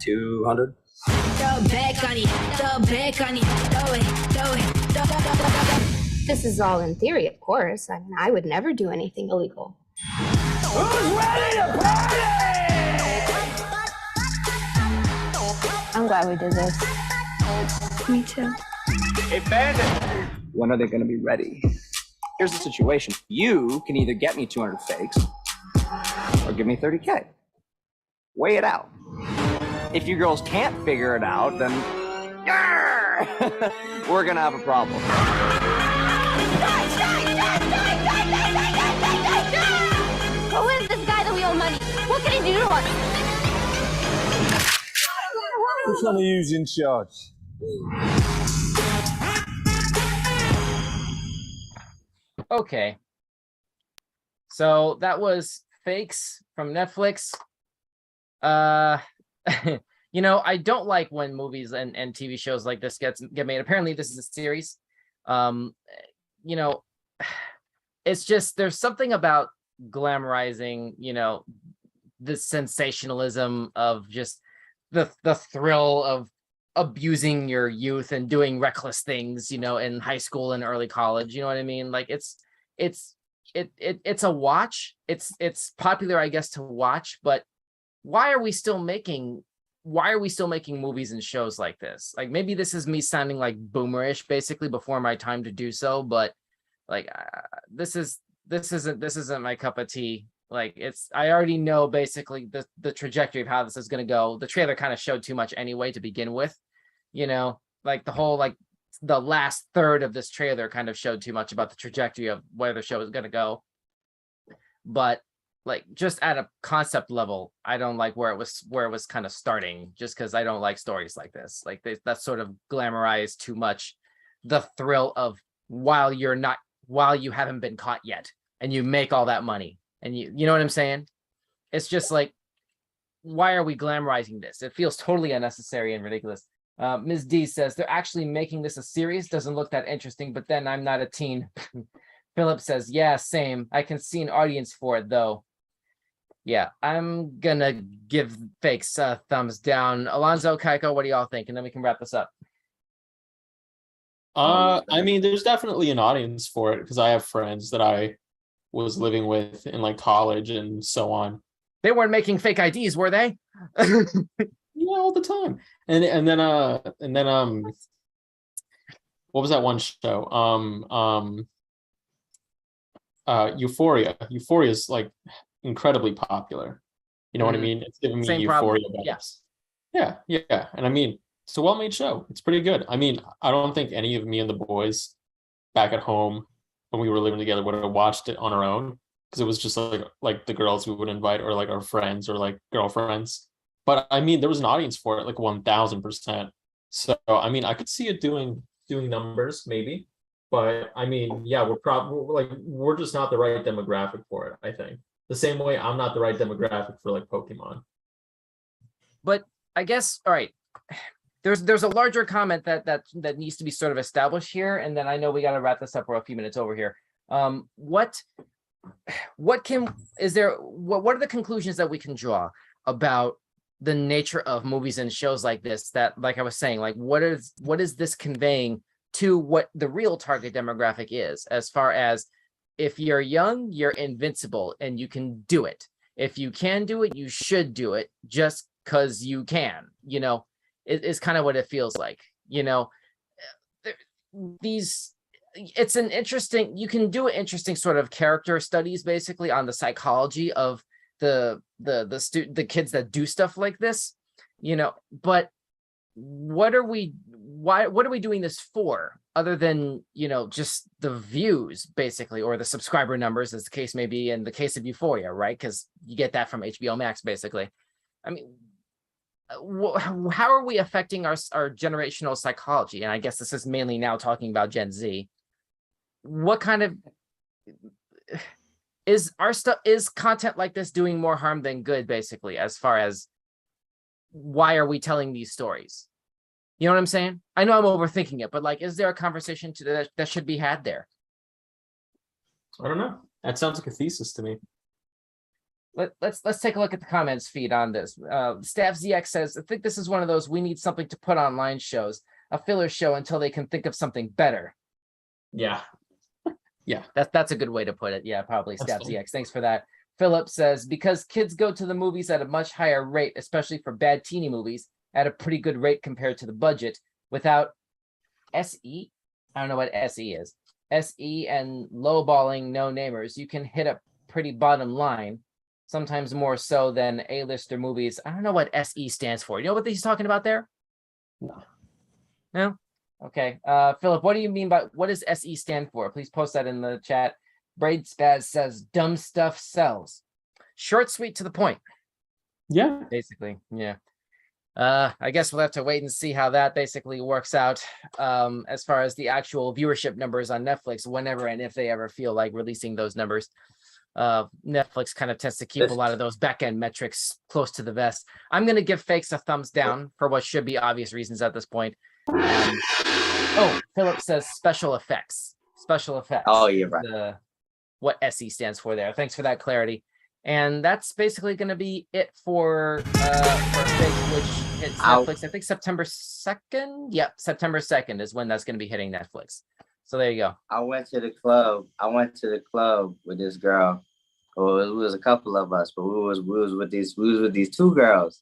[SPEAKER 18] 200.
[SPEAKER 17] This is all in theory, of course. I mean, I would never do anything illegal.
[SPEAKER 8] Who's ready to party?
[SPEAKER 17] I'm glad we did this. Me too.
[SPEAKER 18] Hey, Bandit! When are they gonna be ready? Here's the situation. You can either get me 200 fakes or give me 30K. Weigh it out. If you girls can't figure it out, then we're gonna have a problem.
[SPEAKER 17] Who is this guy that we owe money? What can he do to us?
[SPEAKER 19] Which one of you's in charge?
[SPEAKER 1] Okay. So that was Fakes from Netflix. You know, I don't like when movies and TV shows like this get made. Apparently this is a series. You know, it's just, there's something about glamorizing, you know, the sensationalism of just the thrill of abusing your youth and doing reckless things, you know, in high school and early college. You know what I mean? Like it's a watch. It's popular, I guess, to watch, but why are we still making movies and shows like this? Like, maybe this is me sounding like boomerish, basically, before my time to do so, but like this isn't my cup of tea. Like, I already know basically the trajectory of how this is going to go. The trailer kind of showed too much anyway to begin with, you know, like the whole, like the last third of this trailer kind of showed too much about the trajectory of where the show is going to go. But like, just at a concept level, I don't like where it was kind of starting, just because I don't like stories like this. Like, that's sort of glamorized too much the thrill of while you haven't been caught yet and you make all that money. And you know what I'm saying? It's just like, why are we glamorizing this? It feels totally unnecessary and ridiculous. Ms. D says, they're actually making this a series. Doesn't look that interesting, but then I'm not a teen. Philip says, yeah, same. I can see an audience for it, though. Yeah, I'm gonna give Fakes a thumbs down. Alonzo, Kaiko, what do y'all think? And then we can wrap this up.
[SPEAKER 3] I mean, there's definitely an audience for it, because I have friends that I was living with in like college and so on.
[SPEAKER 1] They weren't making fake IDs, were they?
[SPEAKER 3] Yeah, all the time. And then what was that one show? Euphoria. Euphoria is like incredibly popular. You know what I mean? It's giving me
[SPEAKER 1] Same
[SPEAKER 3] Euphoria
[SPEAKER 1] problem.
[SPEAKER 3] vibes.
[SPEAKER 1] Yes.
[SPEAKER 3] Yeah. And I mean, it's a well-made show. It's pretty good. I mean, I don't think any of me and the boys back at home when we were living together would have watched it on our own, because it was just like the girls we would invite, or like our friends or like girlfriends. But I mean, there was an audience for it, like 1000%. So I mean, I could see it doing numbers maybe, but I mean, yeah, we're just not the right demographic for it. I think the same way I'm not the right demographic for like Pokemon.
[SPEAKER 1] But I guess, all right, there's a larger comment that needs to be sort of established here, and then I know we got to wrap this up. We're a few minutes over here. What are the conclusions that we can draw about the nature of movies and shows like this, that, like I was saying, like what is this conveying to what the real target demographic is, as far as, if you're young, you're invincible and you can do it. If you can do it, you should do it just because you can, you know. It's kind of what it feels like, you know. It's an interesting, you can do an interesting sort of character studies basically on the psychology of the kids that do stuff like this, you know. But what are we doing this for, other than, you know, just the views basically, or the subscriber numbers, as the case may be in the case of Euphoria, right? Because you get that from HBO Max basically. I mean, how are we affecting our generational psychology? And I guess this is mainly now talking about Gen Z. What kind of is content like this doing more harm than good, basically, as far as why are we telling these stories? You know what I'm saying? I know I'm overthinking it, but like, is there a conversation that should be had there?
[SPEAKER 3] I don't know. That sounds like a thesis to me.
[SPEAKER 1] Let's take a look at the comments feed on this. Staff ZX says, I think this is one of those we need something to put online shows, a filler show until they can think of something better.
[SPEAKER 3] Yeah. Yeah.
[SPEAKER 1] That's a good way to put it. Yeah, probably. Staff ZX. Thanks for that. Philip says, because kids go to the movies at a much higher rate, especially for bad teeny movies, at a pretty good rate compared to the budget, without SE. I don't know what SE is. SE and lowballing no-namers, you can hit a pretty bottom line. Sometimes more so than A-lister movies. I don't know what SE stands for. You know what he's talking about there? No? Okay. Philip, what do you mean by, what does SE stand for? Please post that in the chat. Braid Spaz says, dumb stuff sells. Short, sweet, to the point.
[SPEAKER 3] Yeah.
[SPEAKER 1] Basically, yeah. I guess we'll have to wait and see how that basically works out, as far as the actual viewership numbers on Netflix, whenever and if they ever feel like releasing those numbers. Netflix kind of tends to keep a lot of those back-end metrics close to the vest. I'm going to give Fakes a thumbs down for what should be obvious reasons at this point. Oh, Philip says special effects. Special effects.
[SPEAKER 2] Oh, you're right.
[SPEAKER 1] What SE stands for there. Thanks for that clarity. And that's basically going to be it for Fakes, which hits Netflix. I think September 2nd. Yep, September 2nd is when that's going to be hitting Netflix. So there you go.
[SPEAKER 2] I went to the club with this girl. Well, it was a couple of us, but we was with these two girls,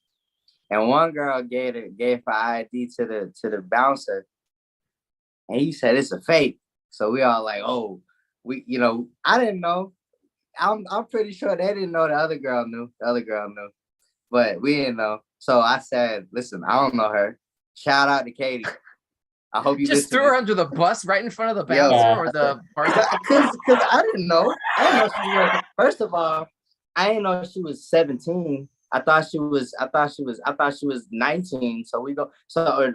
[SPEAKER 2] and one girl gave her ID to the bouncer, and he said it's a fake. So we all like, oh, I didn't know. I'm pretty sure they didn't know. The other girl knew, but we didn't know. So I said, listen, I don't know her. Shout out to Katie. I hope you
[SPEAKER 1] just threw her under the bus right in front of the bouncer or the
[SPEAKER 2] because I didn't know. She was, first of all, I didn't know she was 17. I thought she was 19. So we go so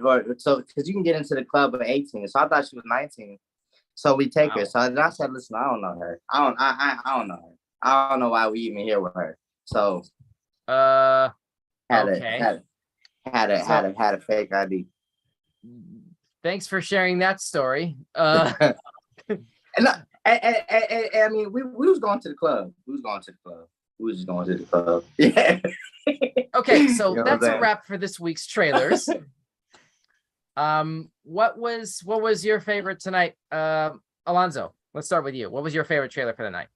[SPEAKER 2] because you can get into the club at 18. So I thought she was 19. So we take her. So I said, listen, I don't know her. I don't know her. I don't know why we even here with her. So had a fake ID.
[SPEAKER 1] Thanks for sharing that story.
[SPEAKER 2] I mean, we was going to the club. We was just going to the club. Yeah.
[SPEAKER 1] Okay, so that's a wrap for this week's trailers. What was your favorite tonight? Alonzo, let's start with you. What was your favorite trailer for the night?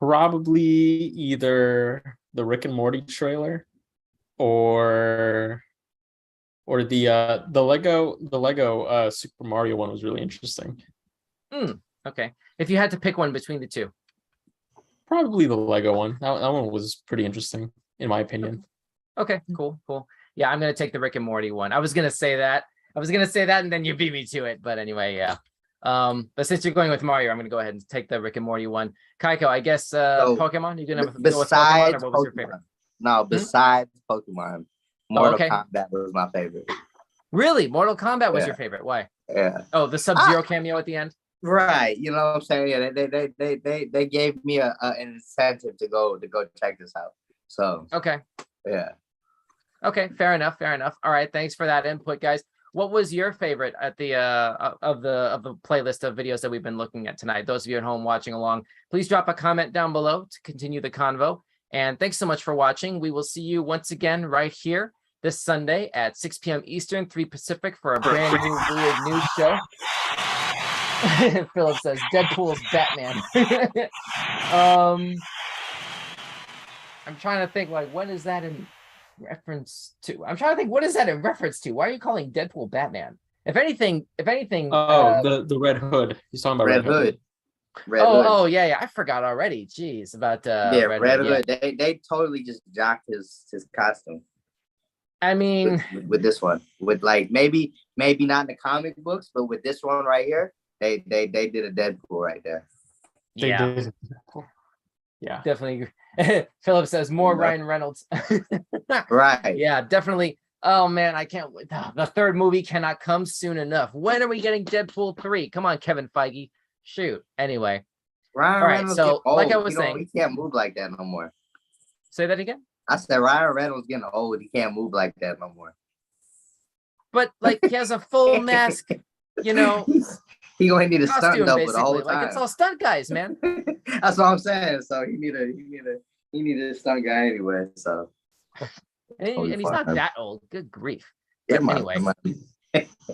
[SPEAKER 3] Probably either the Rick and Morty trailer or the Lego Super Mario one was really interesting.
[SPEAKER 1] Okay. If you had to pick one between the two.
[SPEAKER 3] Probably the Lego one. That one was pretty interesting, in my opinion.
[SPEAKER 1] Okay, cool. Yeah, I'm gonna take the Rick and Morty one. I was gonna say that, and then you beat me to it. But anyway, yeah. But since you're going with Mario, I'm gonna go ahead and take the Rick and Morty one. Kaiko, I guess Pokemon. You gonna go with Pokemon, or what was your favorite?
[SPEAKER 2] No, besides Pokemon, Mortal Kombat was my favorite.
[SPEAKER 1] Really, Mortal Kombat was your favorite? Why?
[SPEAKER 2] Yeah.
[SPEAKER 1] Oh, the Sub-Zero cameo at the end.
[SPEAKER 2] Right, you know what I'm saying? Yeah, they gave me an incentive to go check this out. So
[SPEAKER 1] okay,
[SPEAKER 2] yeah,
[SPEAKER 1] okay, fair enough. All right, thanks for that input, guys. What was your favorite at the of the playlist of videos that we've been looking at tonight? Those of you at home watching along, please drop a comment down below to continue the convo. And thanks so much for watching. We will see you once again right here this Sunday at 6 p.m. Eastern, 3 Pacific for a brand new weird news show. Philip says Deadpool's Batman. I'm trying to think, like, what is that in reference to? I'm trying to think, what is that in reference to? Why are you calling Deadpool Batman? If anything.
[SPEAKER 3] Oh, the Red Hood. He's talking about
[SPEAKER 2] Red Hood.
[SPEAKER 1] Oh, yeah. I forgot already. Jeez, about
[SPEAKER 2] Red Hood.
[SPEAKER 1] Yeah.
[SPEAKER 2] They totally just jocked his costume.
[SPEAKER 1] I mean,
[SPEAKER 2] with this one, with like maybe not in the comic books, but with this one right here, they did a Deadpool right there.
[SPEAKER 1] Yeah,
[SPEAKER 3] yeah,
[SPEAKER 1] definitely. Philip says more Ryan Reynolds.
[SPEAKER 2] Right.
[SPEAKER 1] Yeah, definitely. Oh man, I can't wait. The third movie cannot come soon enough. When are we getting Deadpool 3? Come on, Kevin Feige. Shoot. Anyway.
[SPEAKER 2] Ryan
[SPEAKER 1] all right.
[SPEAKER 2] Reynolds
[SPEAKER 1] So, like I was
[SPEAKER 2] he
[SPEAKER 1] saying,
[SPEAKER 2] he can't move like that no more.
[SPEAKER 1] Say that again.
[SPEAKER 2] I said Ryan Reynolds getting old. He can't move like that no more.
[SPEAKER 1] But like he has a full mask, you know.
[SPEAKER 2] He gonna need a stunt double
[SPEAKER 1] basically.
[SPEAKER 2] the whole time.
[SPEAKER 1] Like it's all stunt guys, man.
[SPEAKER 2] That's what I'm saying. So he need a stunt guy anyway. So
[SPEAKER 1] and he's not that old. Good grief.
[SPEAKER 2] Yeah,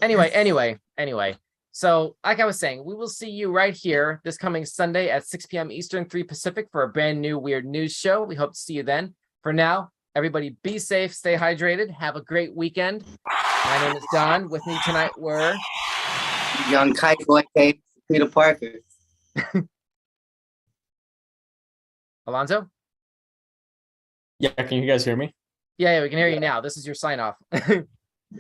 [SPEAKER 1] Anyway. So, like I was saying, we will see you right here this coming Sunday at 6 p.m. Eastern, 3 Pacific for a brand new weird news show. We hope to see you then. For now, everybody be safe, stay hydrated, have a great weekend. My name is Don. With me tonight were
[SPEAKER 2] Young Kite Boy K, Peter Parker.
[SPEAKER 1] Alonzo?
[SPEAKER 3] Yeah, can you guys hear me?
[SPEAKER 1] Yeah, we can hear you now. This is your sign off.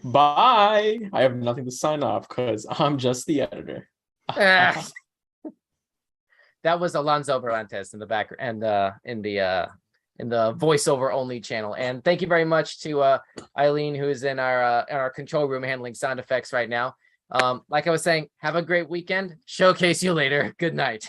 [SPEAKER 3] Bye. I have nothing to sign off because I'm just the editor.
[SPEAKER 1] That was Alonzo Berlantes in the back and in the voiceover only channel. And thank you very much to Eileen, who is in our control room handling sound effects right now. Like I was saying, have a great weekend. Showcase you later. Good night.